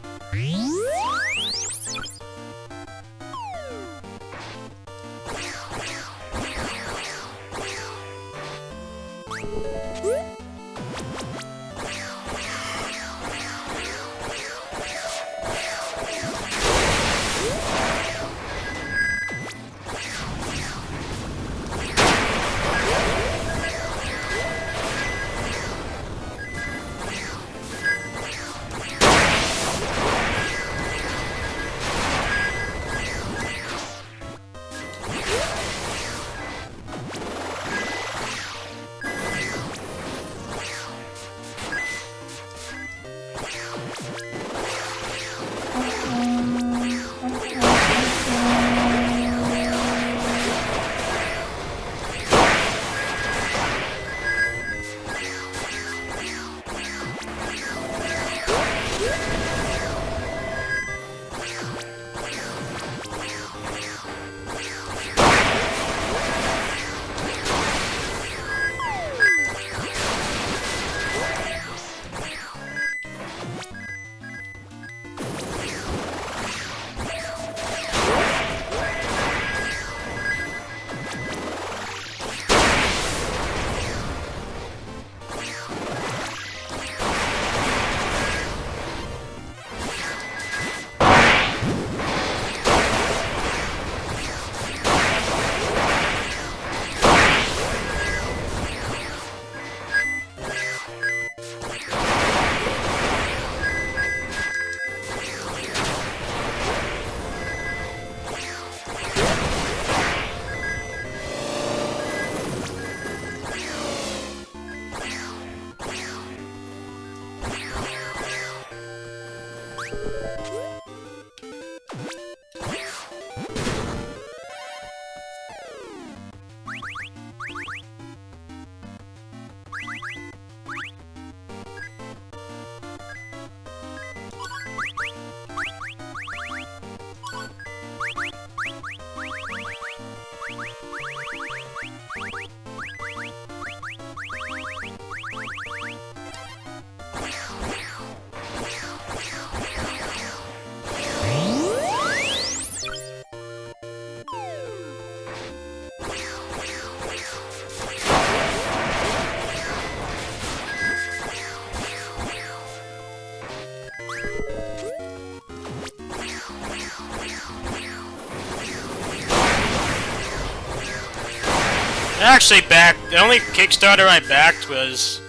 I actually backed... The only Kickstarter I backed was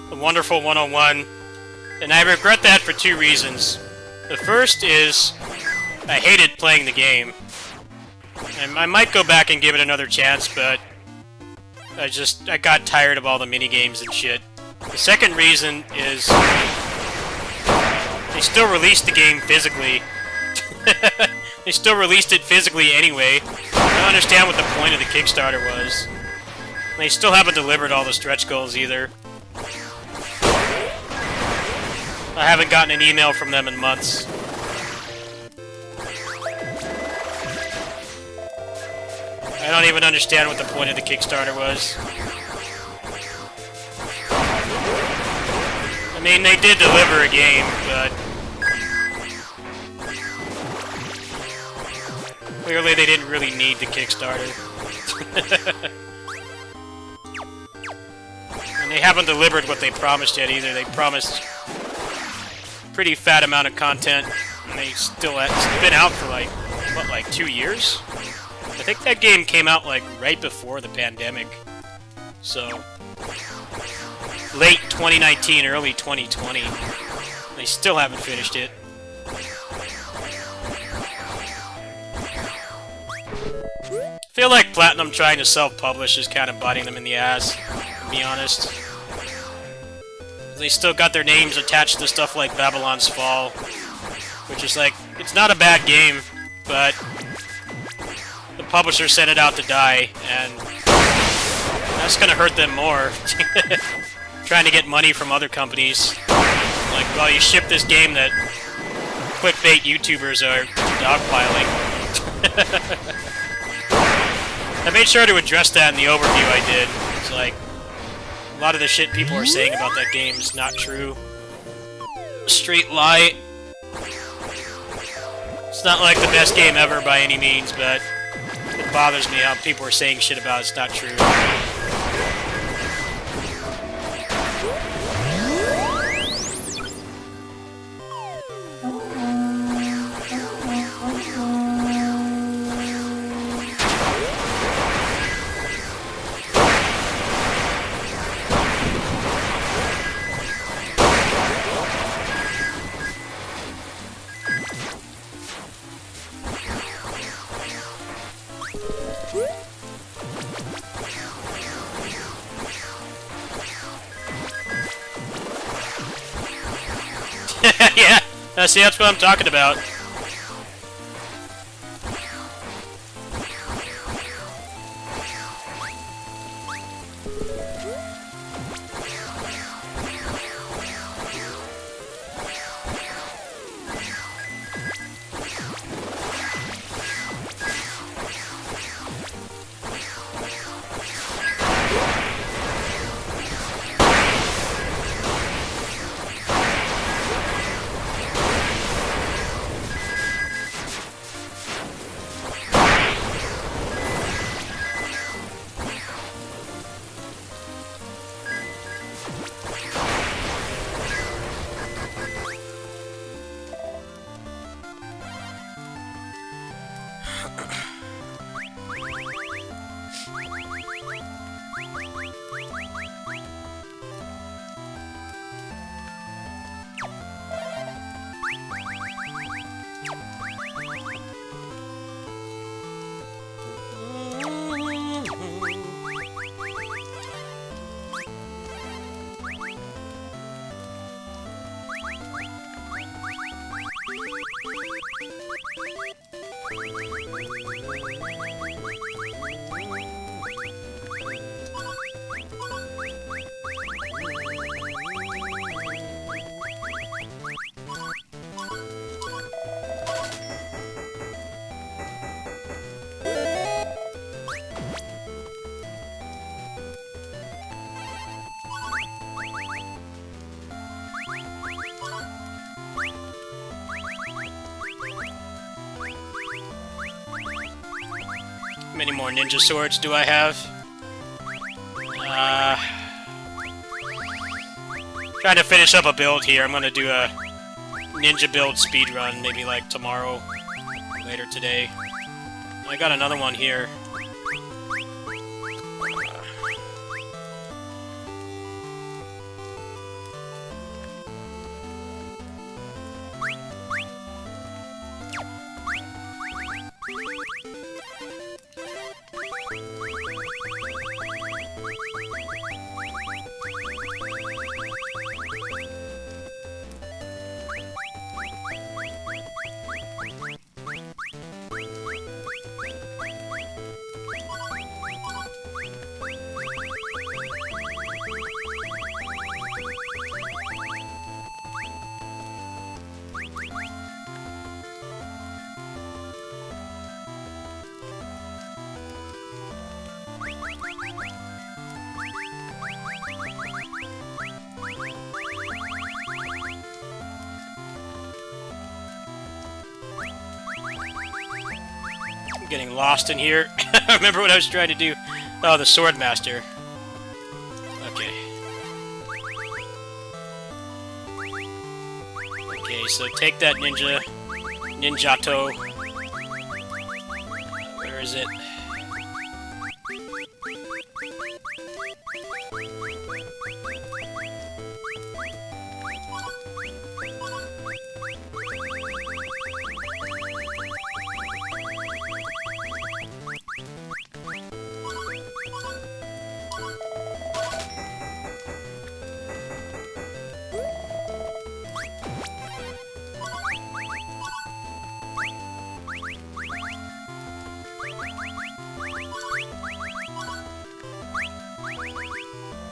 The Wonderful 101, and I regret that for 2 reasons. The first is I hated playing the game. And I might go back and give it another chance, but I got tired of all the minigames and shit. The second reason is they still released the game physically. They still released it physically anyway. I don't understand what the point of the Kickstarter was. They still haven't delivered all the stretch goals either. I haven't gotten an email from them in months. I don't even understand what the point of the Kickstarter was. I mean, they did deliver a game, but clearly they didn't really need the Kickstarter. And they haven't delivered what they promised yet either. They promised a pretty fat amount of content, and they still it's been out for like, what, like 2 years? I think that game came out like right before the pandemic. So late 2019, early 2020. They still haven't finished it. I feel like Platinum trying to self-publish is kind of biting them in the ass, to be honest. They still got their names attached to stuff like Babylon's Fall, which is like, it's not a bad game, but the publisher sent it out to die, and that's gonna hurt them more. Trying to get money from other companies. Like, well, you ship this game that clickbait YouTubers are dogpiling. I made sure to address that in the overview I did. It's like, a lot of the shit people are saying about that game is not true. A straight lie. It's not like the best game ever by any means, but it bothers me how people are saying shit about it's not true. Yeah, see, that's what I'm talking about. How many more ninja swords do I have? Trying to finish up a build here. I'm gonna do a ninja build speedrun, maybe like tomorrow, later today. I got another one here. getting lost in here. I remember what I was trying to do. Oh, the Sword Master. Okay. Okay, so take that Ninjato. Where is it?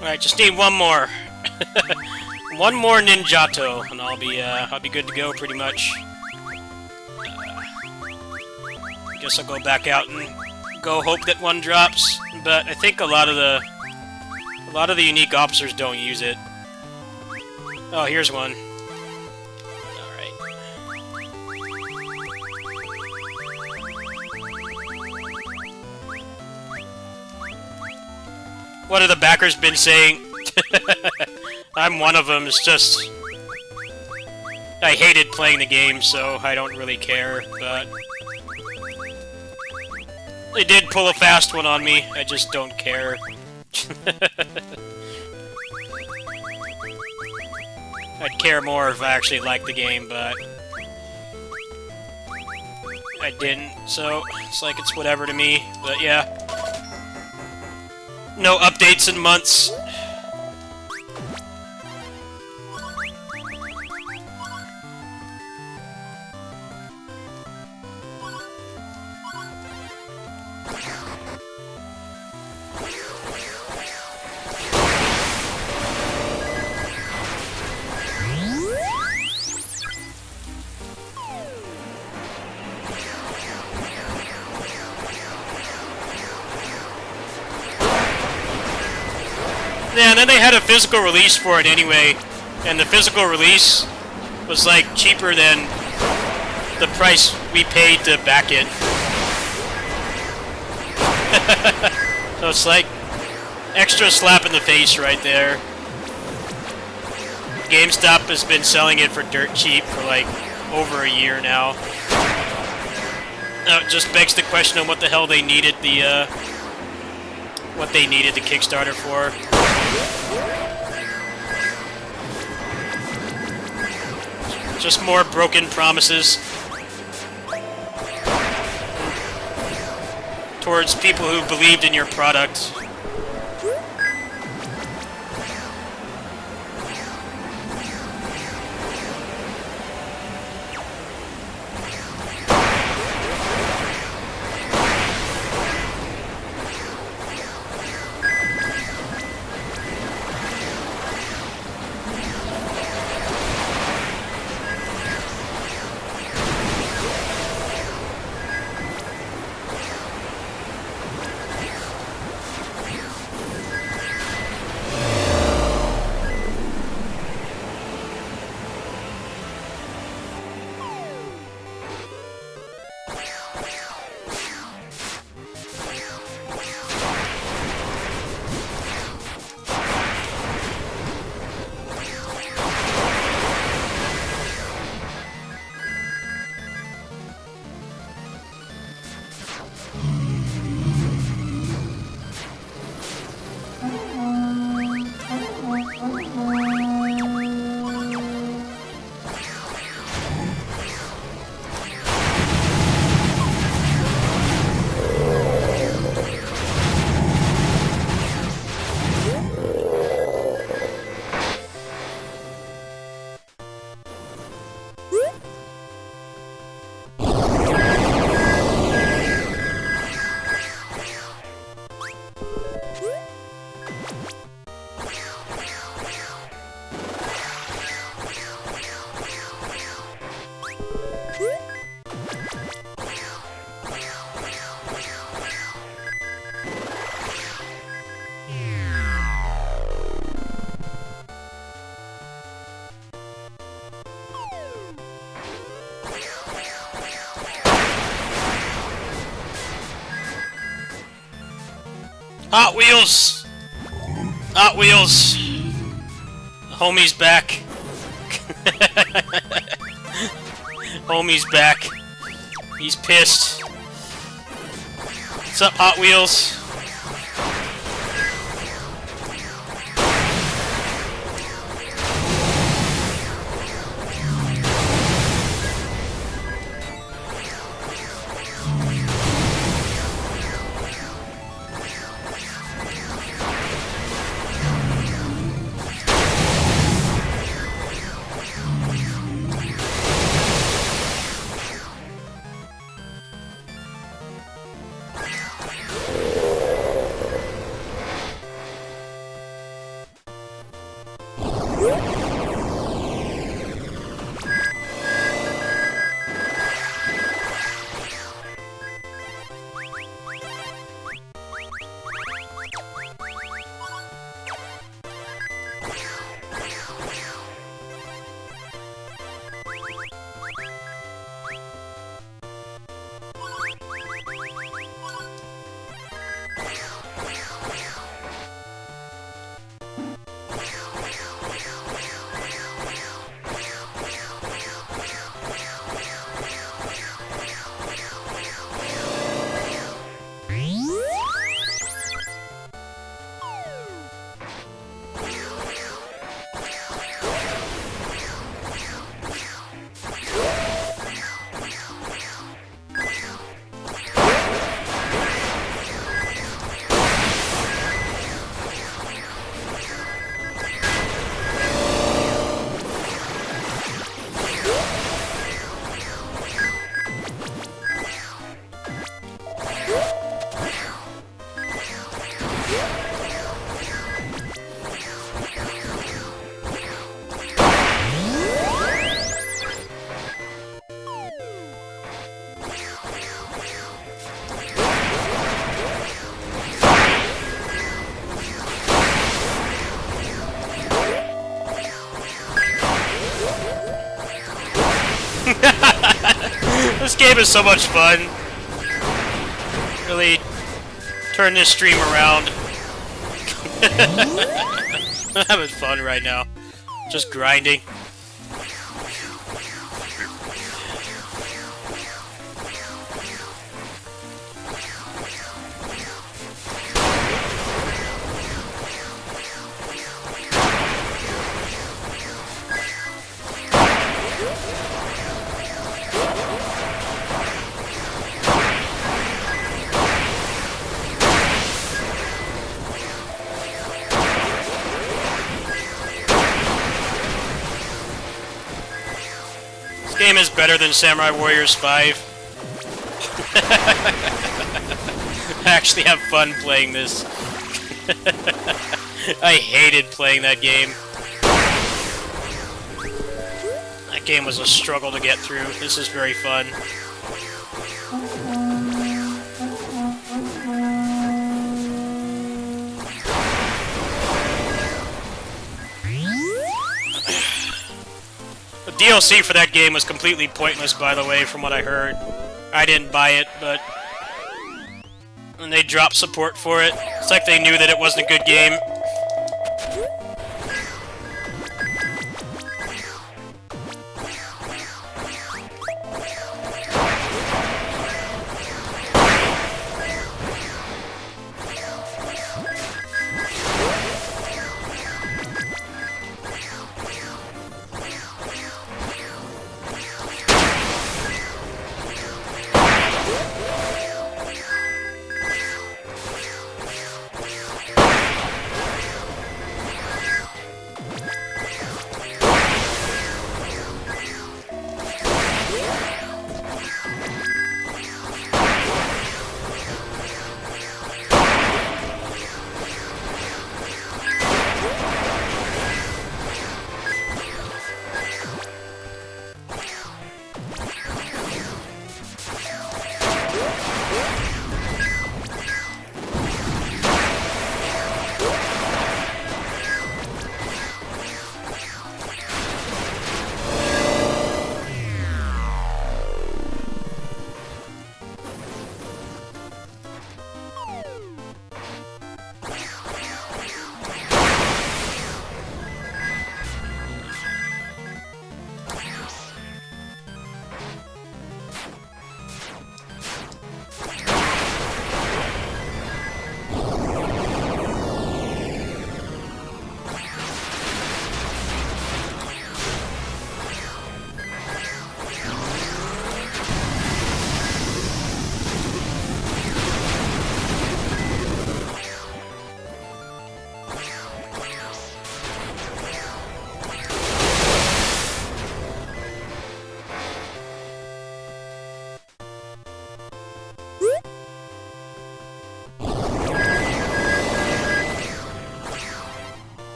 Alright, just need one more. One more Ninjato, and I'll be good to go pretty much. Guess I'll go back out and go hope that one drops. But I think a lot of the unique officers don't use it. Oh, here's one. Alright. What have the backers been saying? I'm one of them. It's just... I hated playing the game, so I don't really care, but... They did pull a fast one on me. I just don't care. I'd care more if I actually liked the game, but... I didn't, so it's like it's whatever to me, but yeah. No updates in months. Yeah, and then they had a physical release for it anyway, and the physical release was like cheaper than the price we paid to back it. So it's like extra slap in the face right there. GameStop has been selling it for dirt cheap for like over a year now. Now it just begs the question of what the hell they needed the Kickstarter for. Just more broken promises towards people who believed in your product. Hot Wheels! Hot Wheels! Homie's back. Homie's back. He's pissed. What's up, Hot Wheels? This game is so much fun. Really turn this stream around. I'm having fun right now. Just grinding. This game is better than Samurai Warriors 5. I actually have fun playing this. I hated playing that game. That game was a struggle to get through. This is very fun. The DLC for that game was completely pointless, by the way, from what I heard. I didn't buy it, but when they dropped support for it, it's like they knew that it wasn't a good game.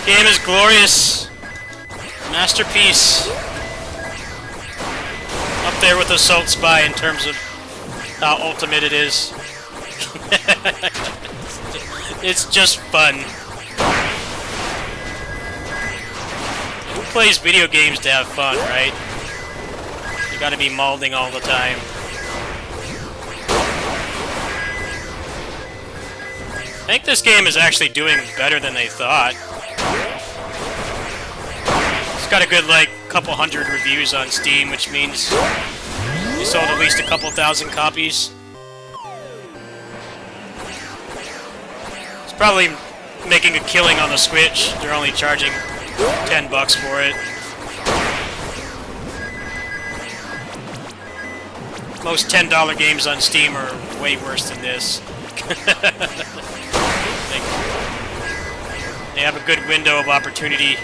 Game is glorious. Masterpiece. Up there with Assault Spy in terms of how ultimate it is. It's just fun. Who plays video games to have fun, right? You gotta be mauling all the time. I think this game is actually doing better than they thought. It's got a good, like, couple hundred reviews on Steam, which means you sold at least a couple thousand copies. It's probably making a killing on the Switch. They're only charging $10 for it. Most $10 games on Steam are way worse than this. They have a good window of opportunity.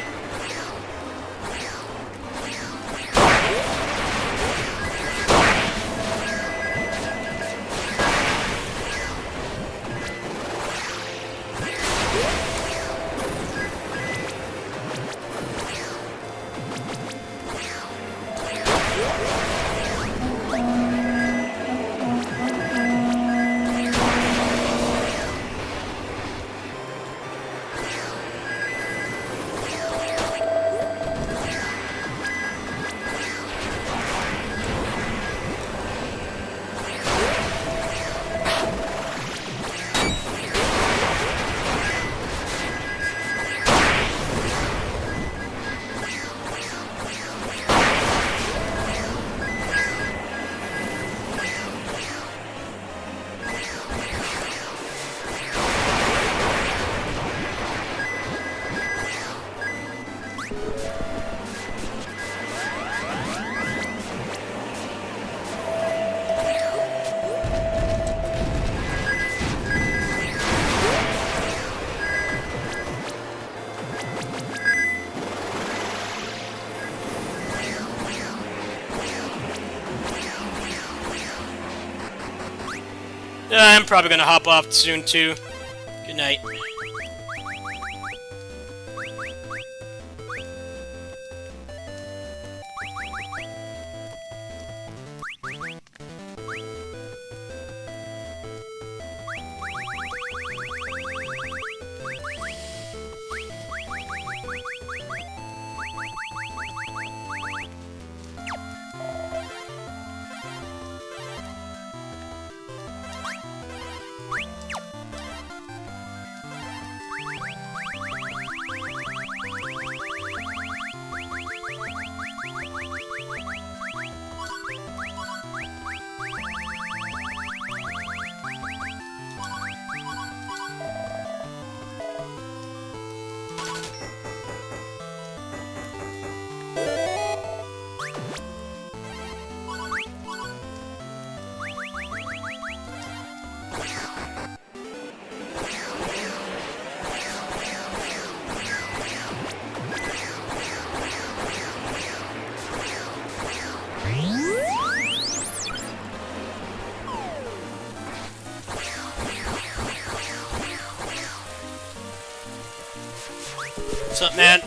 I'm probably gonna hop off soon too. Good night. What's up, man?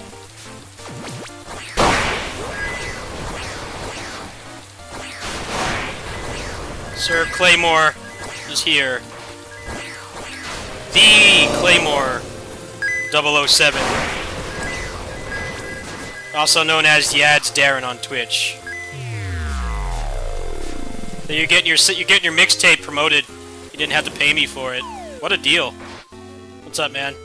Sir Claymore is here. The Claymore 007. Also known as Yads Darren on Twitch. So you're getting your mixtape promoted. You didn't have to pay me for it. What a deal. What's up, man?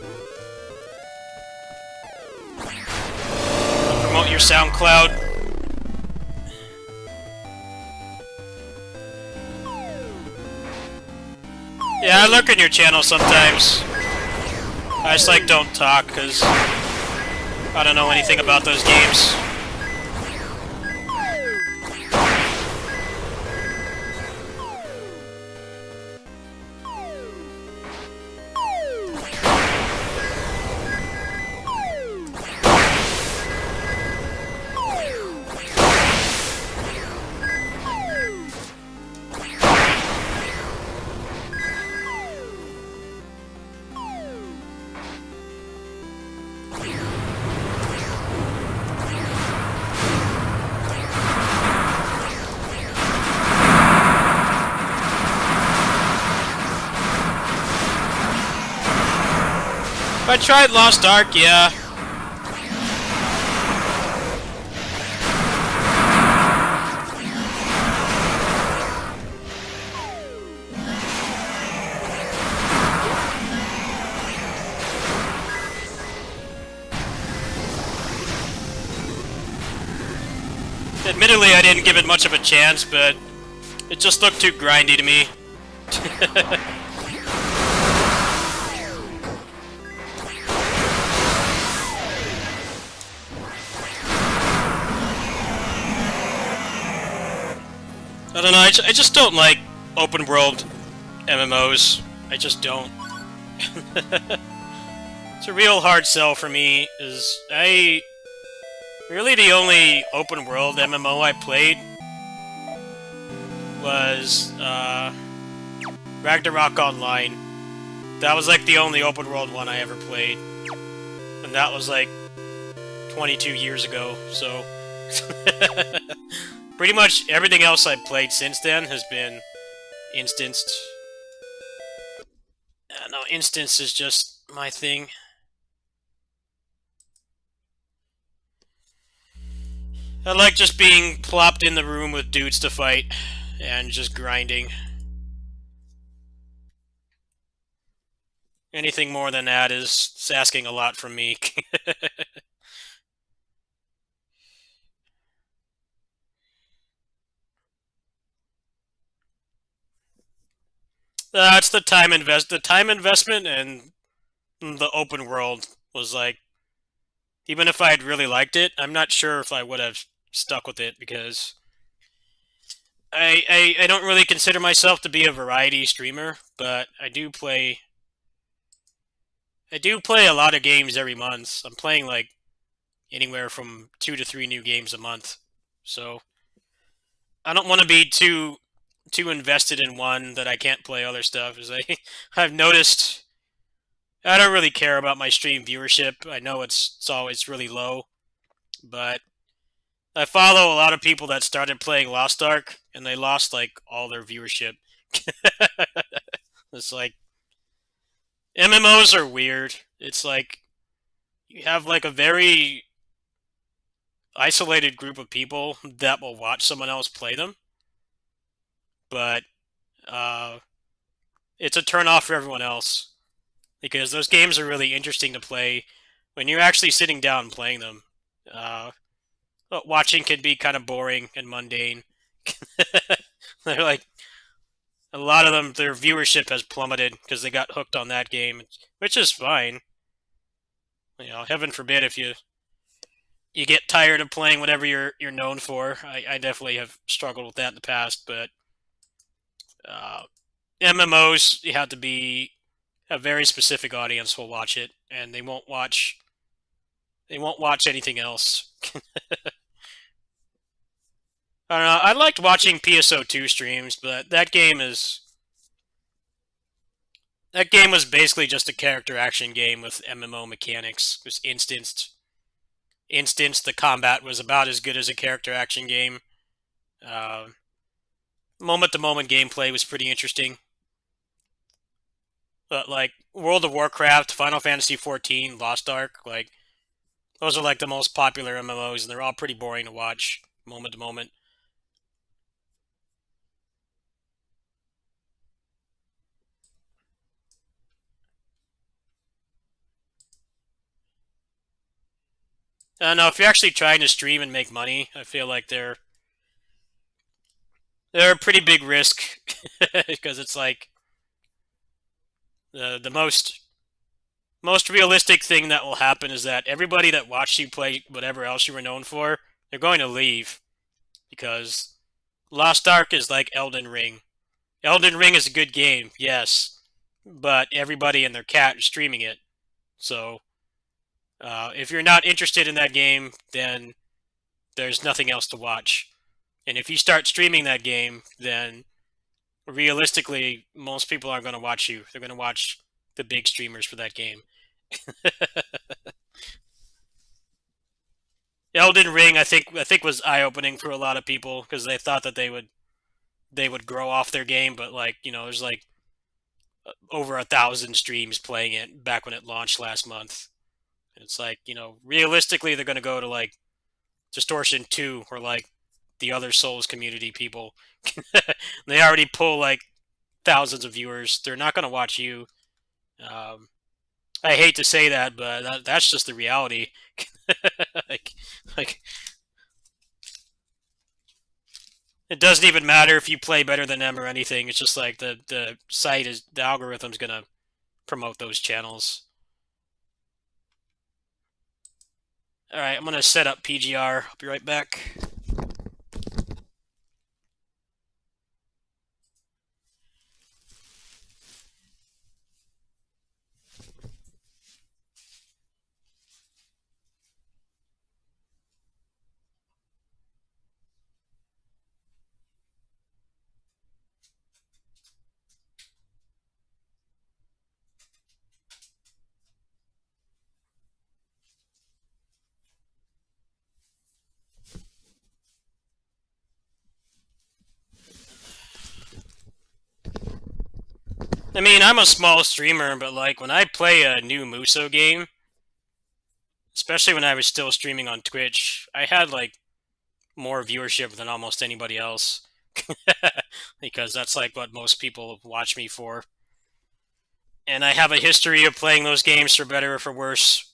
Promote your SoundCloud. Yeah, I lurk on your channel sometimes. I just like don't talk because I don't know anything about those games. I tried Lost Ark, yeah. Admittedly, I didn't give it much of a chance, but it just looked too grindy to me. I don't know, I just don't like open world MMOs. I just don't. It's a real hard sell for me, really the only open world MMO I played was Ragnarok Online. That was like the only open world one I ever played. And that was like 22 years ago, so... Pretty much everything else I've played since then has been instanced. No, instance is just my thing. I like just being plopped in the room with dudes to fight and just grinding. Anything more than that is asking a lot from me. It's the time investment, and the open world was like, even if I had really liked it, I'm not sure if I would have stuck with it, because I don't really consider myself to be a variety streamer, but I do play a lot of games every month. I'm playing like anywhere from 2 to 3 new games a month. So I don't want to be too invested in one that I can't play other stuff. As I've noticed, I don't really care about my stream viewership. I know it's always really low, but I follow a lot of people that started playing Lost Ark, and they lost like all their viewership. It's like, MMOs are weird. It's like you have like a very isolated group of people that will watch someone else play them, but it's a turn off for everyone else, because those games are really interesting to play when you're actually sitting down and playing them. But watching can be kind of boring and mundane. They're like, a lot of them, their viewership has plummeted because they got hooked on that game, which is fine. You know, heaven forbid if you get tired of playing whatever you're known for. I definitely have struggled with that in the past, but MMOs, you have to be a very specific audience will watch it, and they won't watch anything else. I don't know. I liked watching PSO2 streams, but that game was basically just a character action game with MMO mechanics. It was instanced. The combat was about as good as a character action game. Moment-to-moment gameplay was pretty interesting. But like World of Warcraft, Final Fantasy XIV, Lost Ark, like those are like the most popular MMOs, and they're all pretty boring to watch moment to moment. I don't know, if you're actually trying to stream and make money, I feel like they're a pretty big risk, because it's like the most realistic thing that will happen is that everybody that watched you play whatever else you were known for, they're going to leave, because Lost Ark is like Elden Ring. Elden Ring is a good game, yes, but everybody and their cat is streaming it. So if you're not interested in that game, then there's nothing else to watch. And if you start streaming that game, then realistically, most people aren't going to watch you. They're going to watch the big streamers for that game. Elden Ring, I think was eye-opening for a lot of people, because they thought that they would grow off their game, but like, you know, there's like over 1,000 streams playing it back when it launched last month. It's like, you know, realistically, they're going to go to like Distortion 2 or like the other Souls community people. They already pull like thousands of viewers. They're not going to watch you. Um, I hate to say that, but that's just the reality. like, like it doesn't even matter if you play better than them or anything. It's just like the site is the algorithm's gonna promote those channels. All right, I'm gonna set up PGR. I'll be right back. I mean, I'm a small streamer, but like when I play a new Muso game, especially when I was still streaming on Twitch, I had like more viewership than almost anybody else. Because that's like what most people watch me for. And I have a history of playing those games for better or for worse.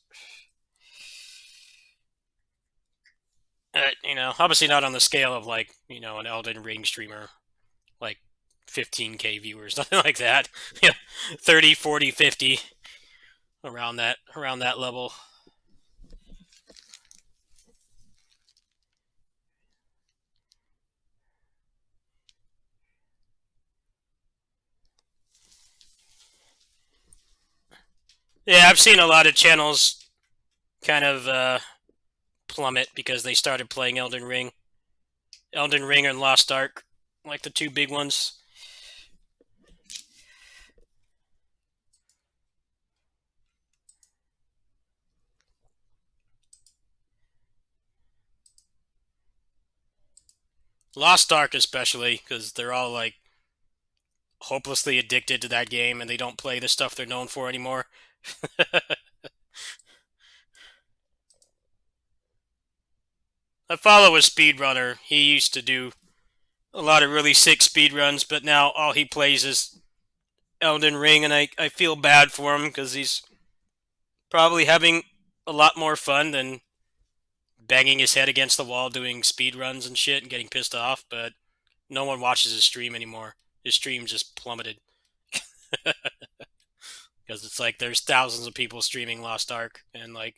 You know, obviously not on the scale of like, you know, an Elden Ring streamer, like 15K viewers, nothing like that. Yeah, 30, 40, 50, around that level. Yeah, I've seen a lot of channels kind of plummet because they started playing Elden Ring. Elden Ring and Lost Ark, like the two big ones. Lost Ark especially, because they're all like hopelessly addicted to that game and they don't play the stuff they're known for anymore. I follow a speedrunner. He used to do a lot of really sick speedruns, but now all he plays is Elden Ring, and I feel bad for him because he's probably having a lot more fun than banging his head against the wall doing speedruns and shit and getting pissed off, but no one watches his stream anymore. His stream just plummeted. Because it's like there's thousands of people streaming Lost Ark, and like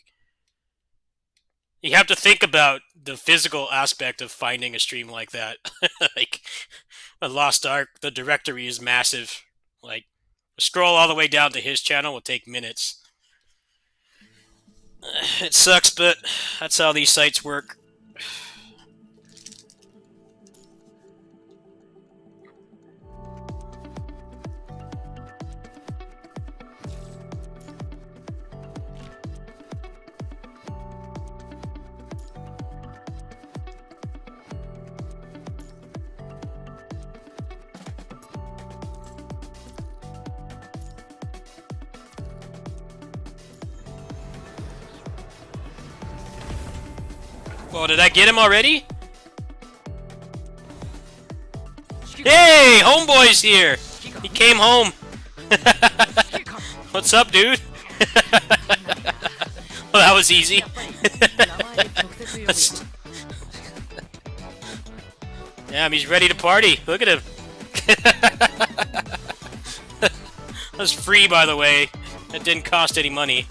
you have to think about the physical aspect of finding a stream like that. Like a Lost Ark, the directory is massive. Like scroll all the way down to his channel will take minutes. It sucks, but that's how these sites work. Well, did I get him already? Hey, homeboy's here! He came home! What's up, dude? Well, that was easy. Damn, he's ready to party. Look at him. That's free, by the way. That didn't cost any money.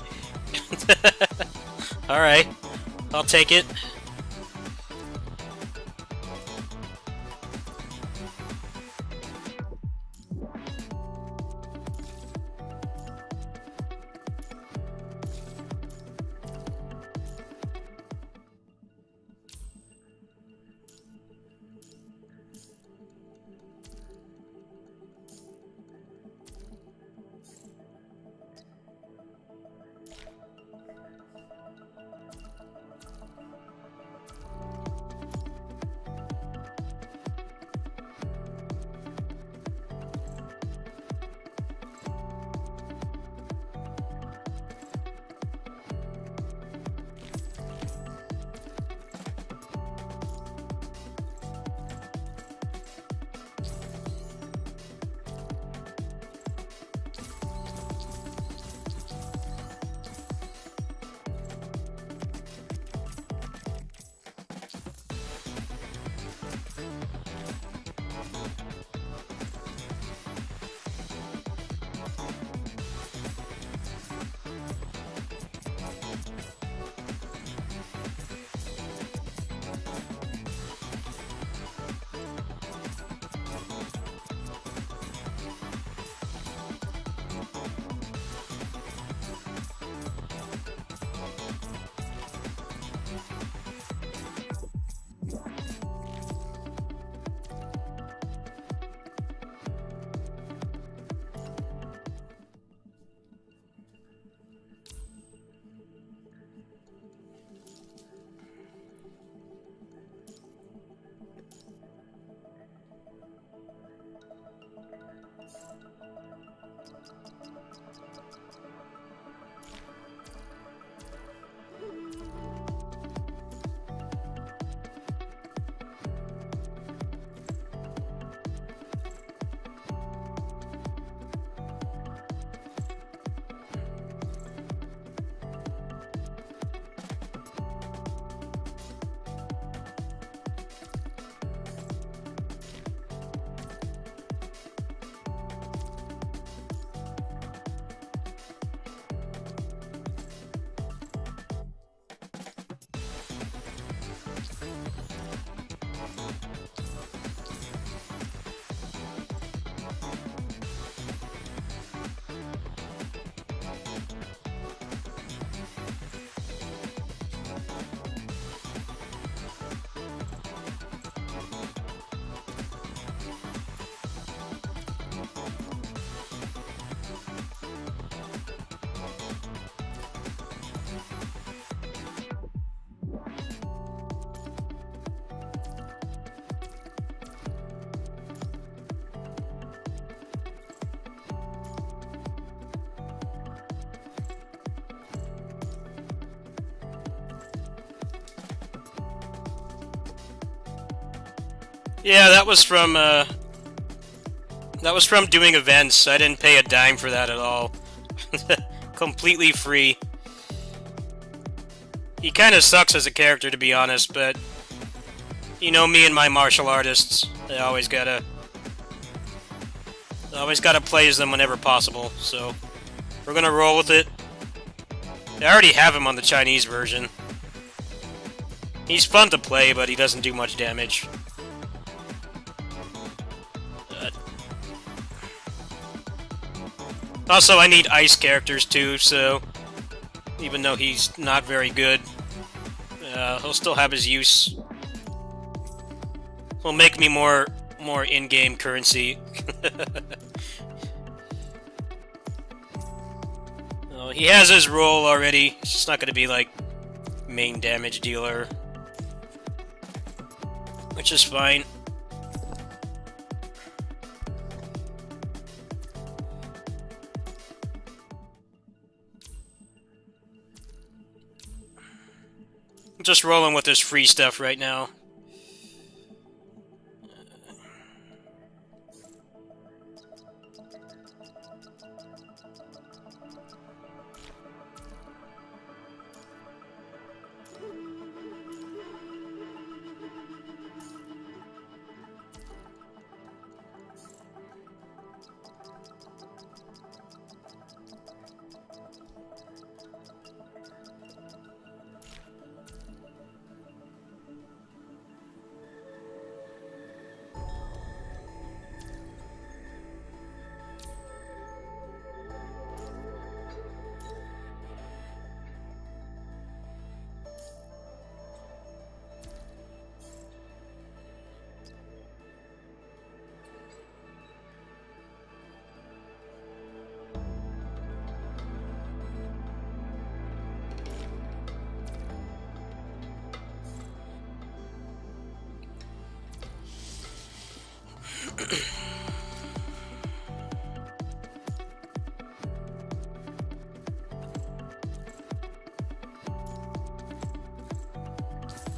Alright, I'll take it. Yeah, that was from doing events. I didn't pay a dime for that at all. Completely free. He kind of sucks as a character, to be honest, but you know me and my martial artists. I always gotta play as them whenever possible. So we're gonna roll with it. I already have him on the Chinese version. He's fun to play, but he doesn't do much damage. Also, I need ice characters too, so even though he's not very good, he'll still have his use. He'll make me more in-game currency. Oh, he has his role already. It's just not going to be like main damage dealer, which is fine. I'm just rolling with this free stuff right now.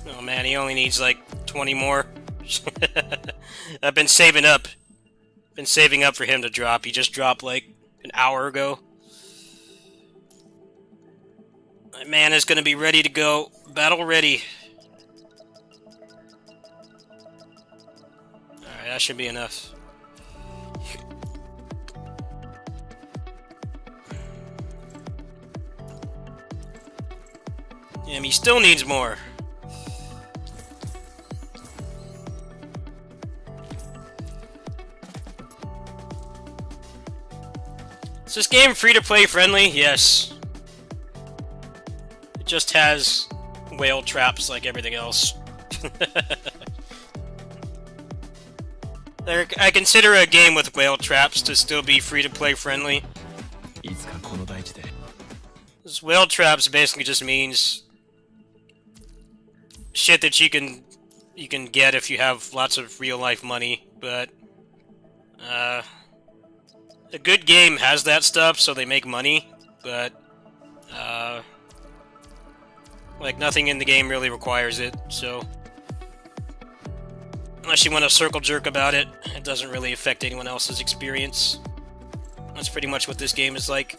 Oh man, he only needs like 20 more. I've been saving up. Been saving up for him to drop. He just dropped like an hour ago. My man is gonna be ready to go. Battle ready. Alright, that should be enough. Damn, he still needs more. Is this game free-to-play friendly? Yes. It just has whale traps like everything else. I consider a game with whale traps to still be free-to-play friendly. This whale traps basically just means shit that you can get if you have lots of real-life money, but a good game has that stuff, so they make money, but like nothing in the game really requires it, so unless you want to circle jerk about it, it doesn't really affect anyone else's experience. That's pretty much what this game is like.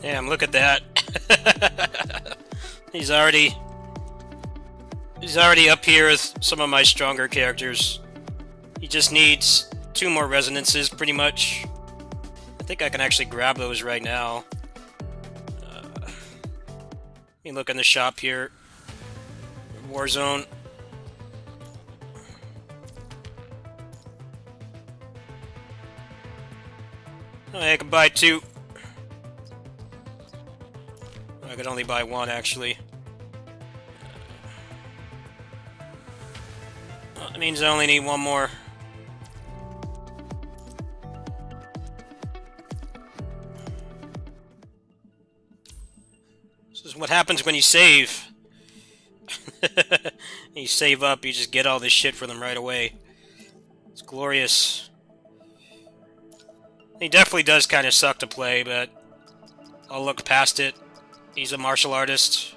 Damn, look at that. He's already up here with some of my stronger characters. He just needs 2 more resonances, pretty much. I think I can actually grab those right now. Let me look in the shop here. Warzone. Oh, I can buy 2. I could only buy 1, actually. Well, that means I only need 1 more. This is what happens when you save. You save up, you just get all this shit for them right away. It's glorious. He definitely does kind of suck to play, but I'll look past it. He's a martial artist.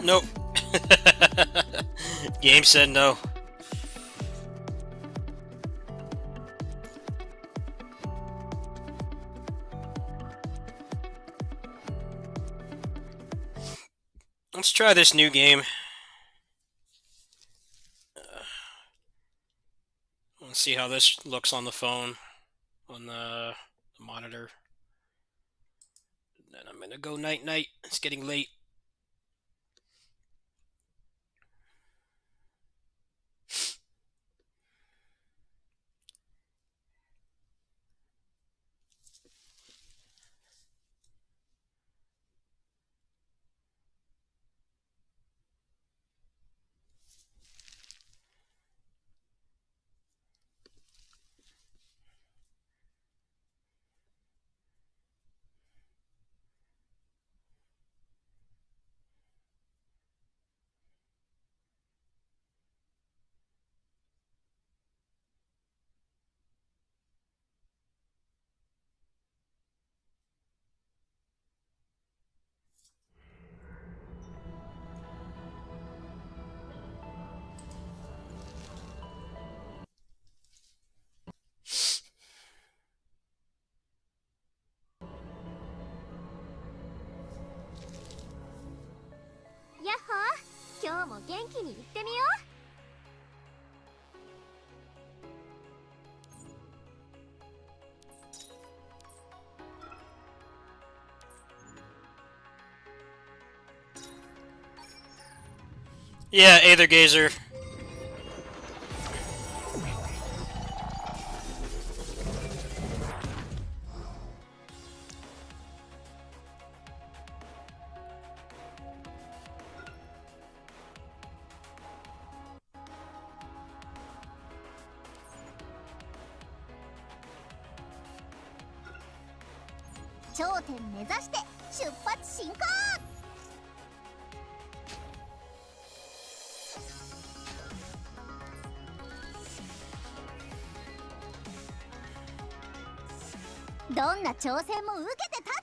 Nope. Game said no. Let's try this new game. Let's see how this looks on the phone, on the monitor. Then I'm gonna go night-night. It's getting late. も元気に行ってみよう。Yeah, Aether Gazer.「どんな挑戦も受けて立つ」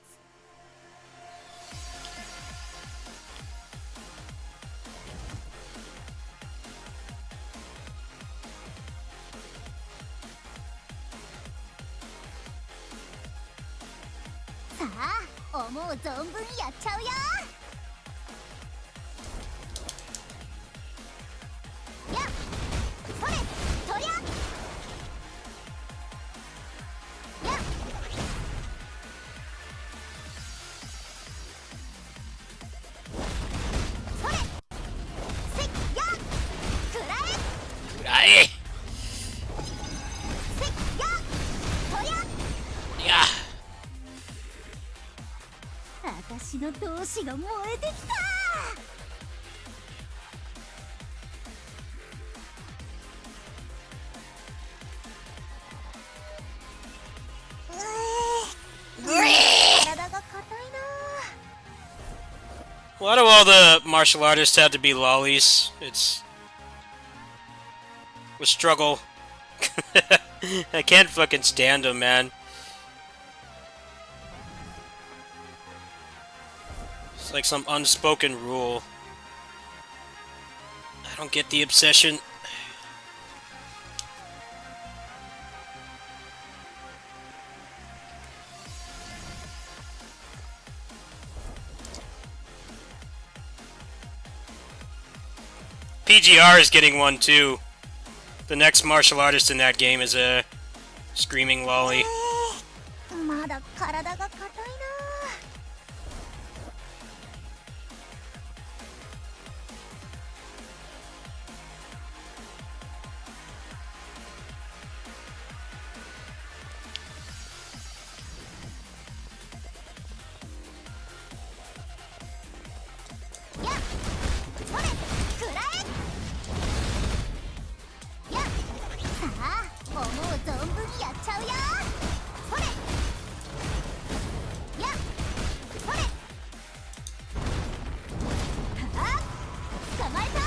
さあ思う存分やっちゃうよ。やっそれとりゃやっそれせっやっくらえAye. せっやっとりゃ Yeah. 私の闘志が燃えてきた。体が硬いな。 Why do all the martial artists have to be lollies? It's a struggle. I can't fucking stand them, man. It's like some unspoken rule. I don't get the obsession. PGR is getting one too. The next martial artist in that game is a screaming lolly. まだ体が硬いな。やっそれくらえやっさあ思う存分やっちゃうよ。それやっそれはあ捕まえた。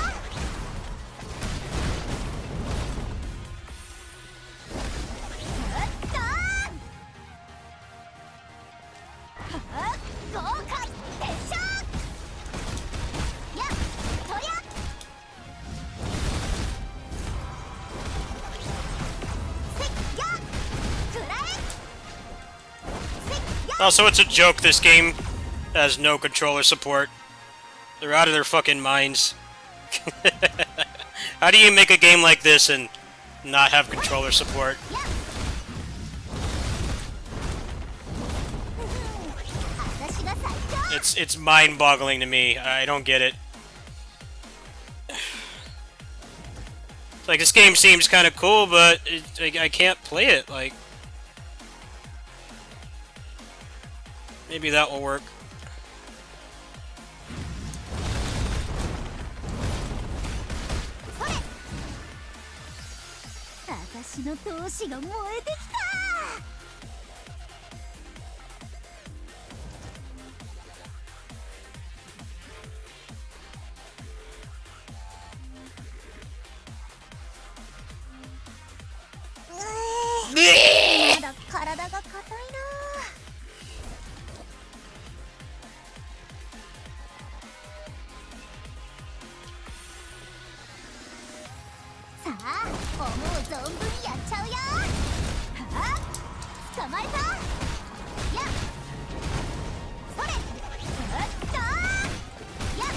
うっとはあ豪華鉄射やっとりゃせっやくらえせっや Also, it's a joke this game has no controller support. They're out of their fucking minds. How do you make a game like this and not have controller support? やっ私が最強。 It's mind-boggling to me. I don't get it. Like, this game seems kind of cool, but I can't play it. Like, maybe that will work. それ私の闘志が燃えてきた。まだ体が硬いな。さあ思う存分やっちゃうよ。はあ捕まえた。やっそれうっとやっ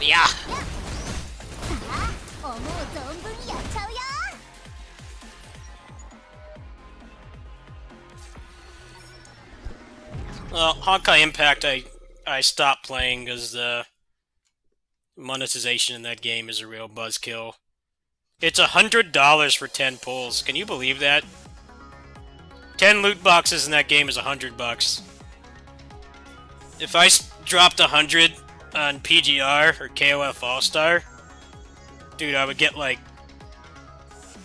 Yeah. さあ思う存分やっちゃうよ。 Well, Honkai Impact, I stopped playing because the monetization in that game is a real buzzkill. It's $100 for 10 pulls. Can you believe that? 10 loot boxes in that game is $100. If I dropped 100 on PGR or KOF All-Star, dude, I would get like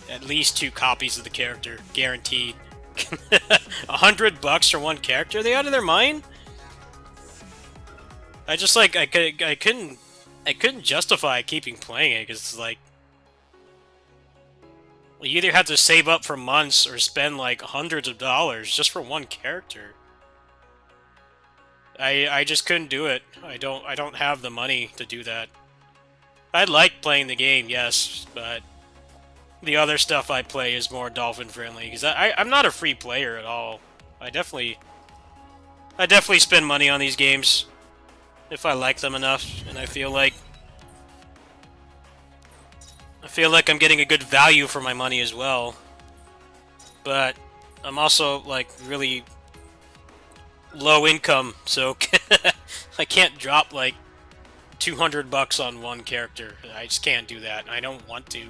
at least 2 copies of the character, guaranteed. $100 for one character? Are they out of their mind? I just like I couldn't justify keeping playing it because it's like you either have to save up for months or spend like hundreds of dollars just for one character. I just couldn't do it. I don't have the money to do that. I like playing the game, yes, but the other stuff I play is more dolphin friendly because I'm not a free player at all. I definitely spend money on these games if I like them enough, and I feel like I'm getting a good value for my money as well. But I'm also like really low income, so I can't drop like $200 on one character. I just can't do that. I don't want to.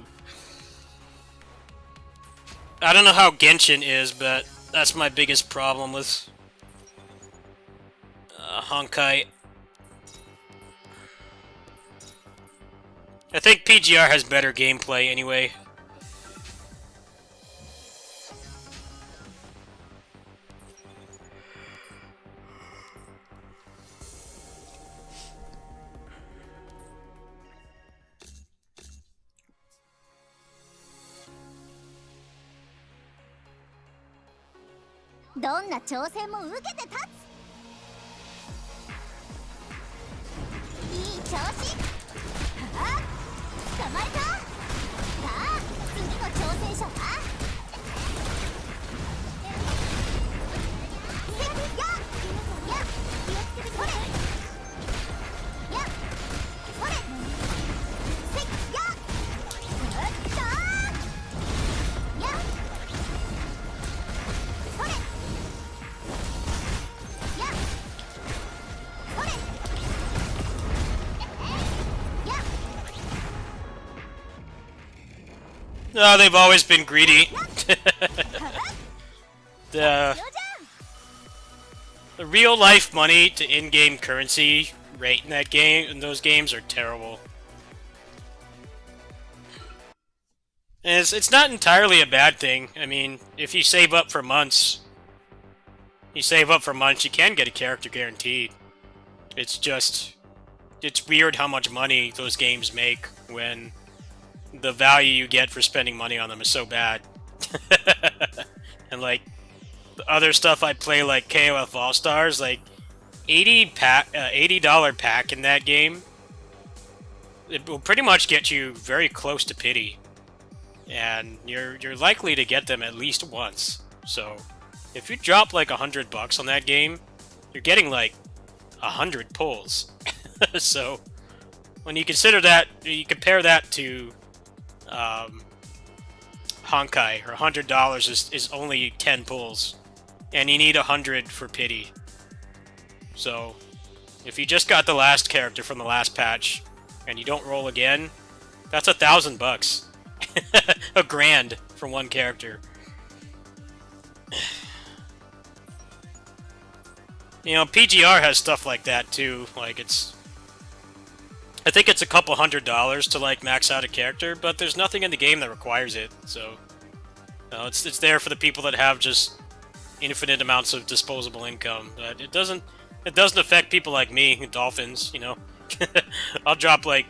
I don't know how Genshin is, but that's my biggest problem with Honkai. I think PGR has better gameplay anyway.「どんな挑戦も受けて立つ」「いい調子」「はあ捕まえた」「さあ次の挑戦者は」「せっやや気をつけてそれ」「やそれ」「せっやうっとーやそれ」They've always been greedy. the real life money to in-game currency rate in that game, in those games, are terrible. And it's not entirely a bad thing. I mean, if you save up for months, you can get a character guaranteed. It's just, it's weird how much money those games make when the value you get for spending money on them is so bad. And like the other stuff I play, like KOF All Stars, like $80 pack in that game, it will pretty much get you very close to pity, and you're likely to get them at least once. So if you drop like $100 on that game, you're getting like 100 pulls. So when you consider that, you compare that to Honkai, or $100 is only 10 pulls, and you need 100 for pity. So if you just got the last character from the last patch and you don't roll again, that's $1,000. $1,000 for one character. You know, PGR has stuff like that too. Like I think it's a couple $100 to like max out a character, but there's nothing in the game that requires it. So, it's there for the people that have just infinite amounts of disposable income. But it doesn't affect people like me, dolphins. You know, I'll drop like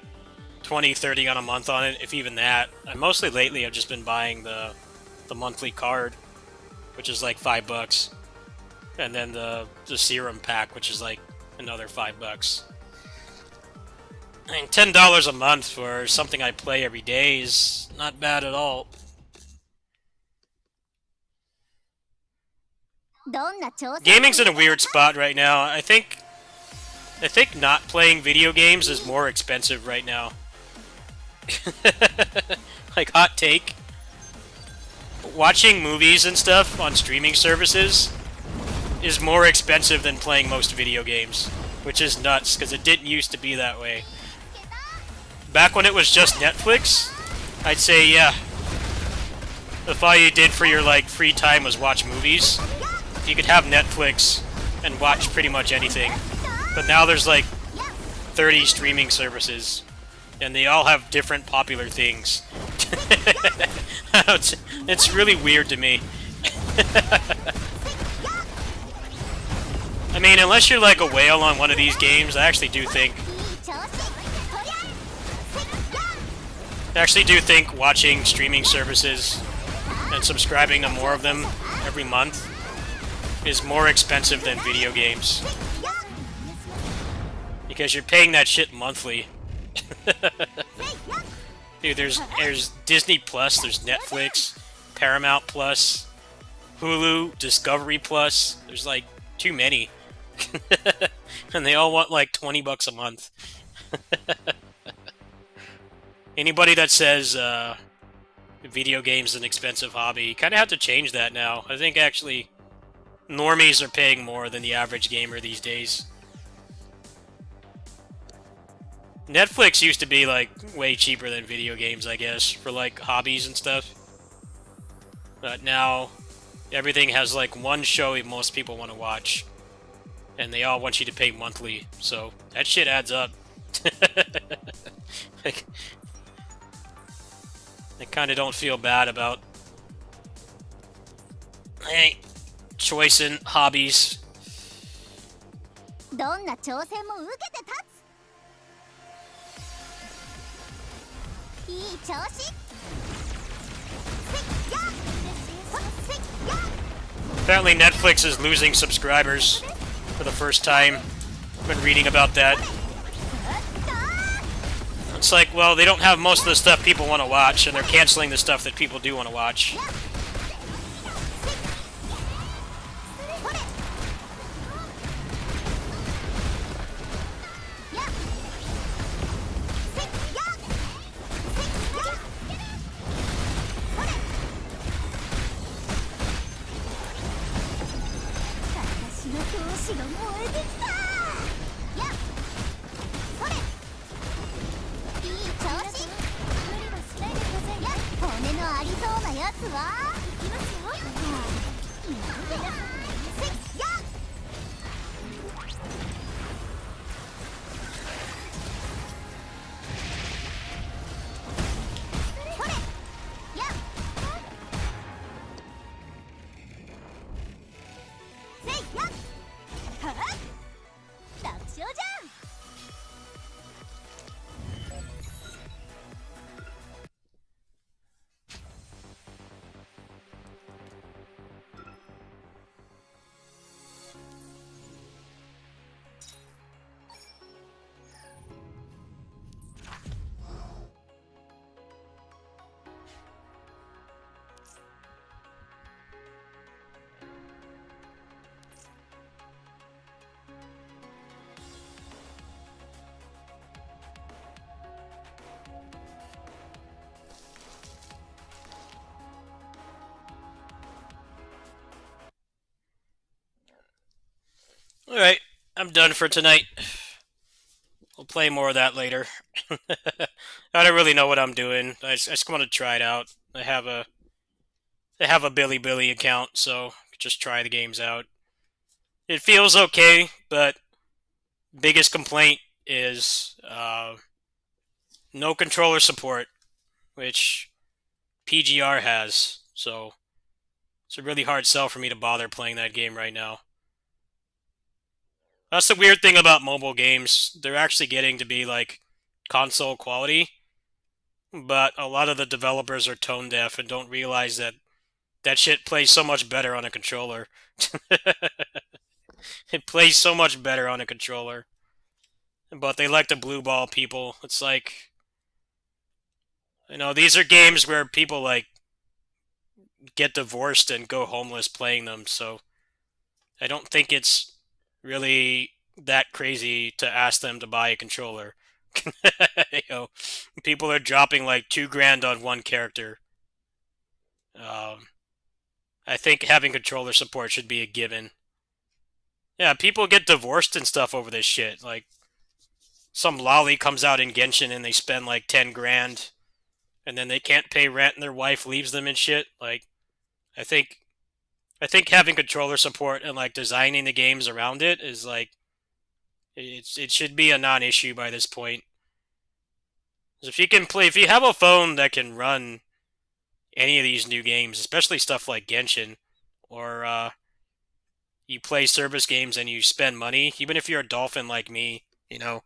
20, 30 on a month on it, if even that. And mostly lately, I've just been buying the monthly card, which is like $5, and then the serum pack, which is like another $5. I mean, $10 a month for something I play every day is not bad at all. Gaming's in a weird spot right now. I think I think not playing video games is more expensive right now. Like, hot take. Watching movies and stuff on streaming services is more expensive than playing most video games, which is nuts because it didn't used to be that way. Back when it was just Netflix, I'd say yeah. If all you did for your like free time was watch movies, you could have Netflix and watch pretty much anything. But now there's like 30 streaming services, and they all have different popular things. It's really weird to me. I mean, unless you're like a whale on one of these games, I actually do think watching streaming services and subscribing to more of them every month is more expensive than video games. Because you're paying that shit monthly. Dude, there's Disney Plus, there's Netflix, Paramount Plus, Hulu, Discovery Plus. There's like too many. And they all want like $20 a month. Anybody that says video games is an expensive hobby, you kind of have to change that now. I think actually normies are paying more than the average gamer these days. Netflix used to be like way cheaper than video games, I guess, for like hobbies and stuff. But now everything has like one show most people want to watch, and they all want you to pay monthly. So that shit adds up. Like, I kind of don't feel bad about choice in hobbies. どんな挑戦も受けて立ついい調子 Apparently Netflix is losing subscribers for the first time. I've been reading about that. It's like, well, they don't have most of the stuff people want to watch, and they're canceling the stuff that people do want to watch. Alright, I'm done for tonight. We'll play more of that later. I don't really know what I'm doing. I just want to try it out. I have a Bilibili account, so just try the games out. It feels okay, but biggest complaint is no controller support, which PGR has. So it's a really hard sell for me to bother playing that game right now. That's the weird thing about mobile games. They're actually getting to be like console quality, but a lot of the developers are tone deaf and don't realize that that shit plays so much better on a controller. It plays so much better on a controller. But they like to blue ball people. It's like, you know, these are games where people like get divorced and go homeless playing them, so I don't think it's really that crazy to ask them to buy a controller. You know, people are dropping like $2,000 on one character. Um, I think having controller support should be a given. Yeah, people get divorced and stuff over this shit. Like, some lolly comes out in Genshin and they spend like 10 grand, and then they can't pay rent and their wife leaves them and shit. Like, I think I think having controller support and like designing the games around it is like it should be a non-issue by this point. 'Cause if you can play, if you have a phone that can run any of these new games, especially stuff like Genshin, or you play service games and you spend money, even if you're a dolphin like me, you know,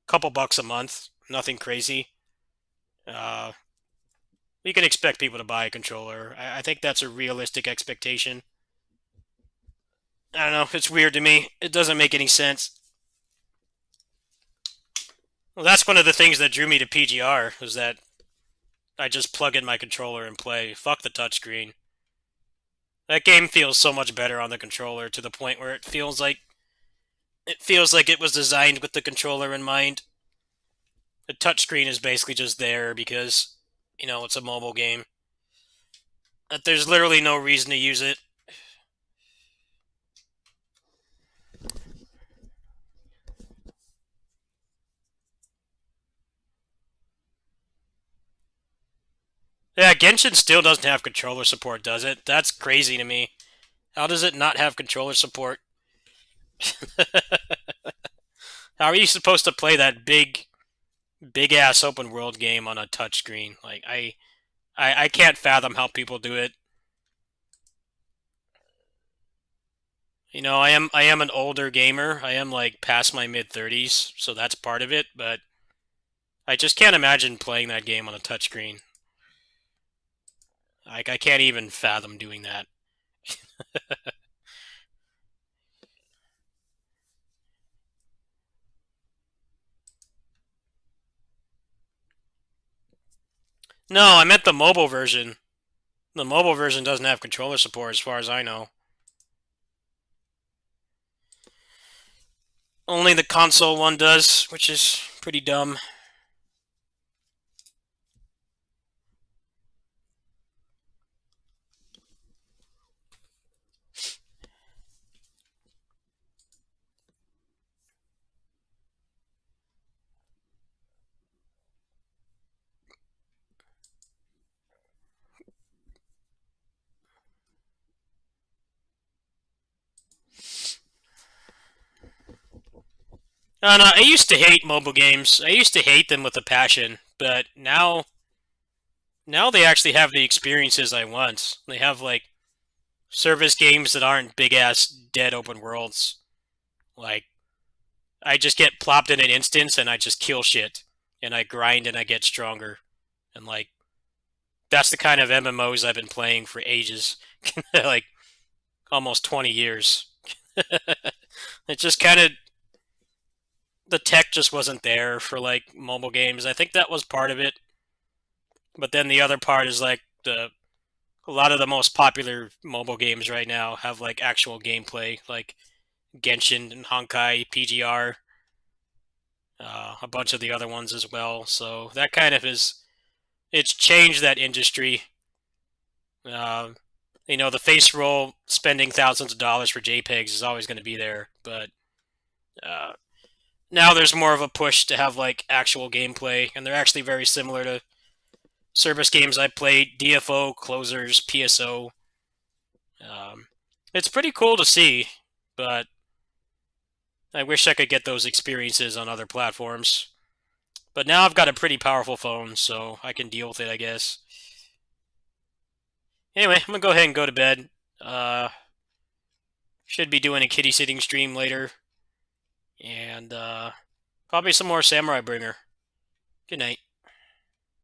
couple bucks a month, nothing crazy. Uh, we can expect people to buy a controller. I think that's a realistic expectation. I don't know. It's weird to me. It doesn't make any sense. Well, that's one of the things that drew me to PGR was that I just plug in my controller and play. Fuck the touchscreen. That game feels so much better on the controller to the point where it feels like it was designed with the controller in mind. The touchscreen is basically just there because it's a mobile game. That there's literally no reason to use it. Yeah, Genshin still doesn't have controller support, does it? That's crazy to me. How does it not have controller support? How are you supposed to play that big ass open world game on a touchscreen? Like I can't fathom how people do it. I am an older gamer. I am like past my mid 30s, so that's part of it, but I just can't imagine playing that game on a touchscreen. Like I can't even fathom doing that. No, I meant the mobile version. The mobile version doesn't have controller support as far as I know. Only the console one does, which is pretty dumb. No, I used to hate mobile games. I used to hate them with a passion, but now they actually have the experiences I want. They have like service games that aren't big ass dead open worlds. Like I just get plopped in an instance and I just kill shit and I grind and I get stronger. And like that's the kind of MMOs I've been playing for ages. Like almost 20 years. It just kind of the tech just wasn't there for like mobile games. I think that was part of it. But then the other part is like the a lot of the most popular mobile games right now have like actual gameplay, like Genshin and Honkai, PGR, a bunch of the other ones as well. So that kind of it's changed that industry. Uh, the face roll spending thousands of dollars for JPEGs is always going to be there, but uh, now there's more of a push to have like actual gameplay, and they're actually very similar to service games I played, DFO, Closers, PSO. Um, it's pretty cool to see, but I wish I could get those experiences on other platforms. But now I've got a pretty powerful phone, so I can deal with it, I guess. Anyway, I'm gonna go ahead and go to bed. Uh, should be doing a kitty sitting stream later, and probably some more Samurai Bringer. Good night.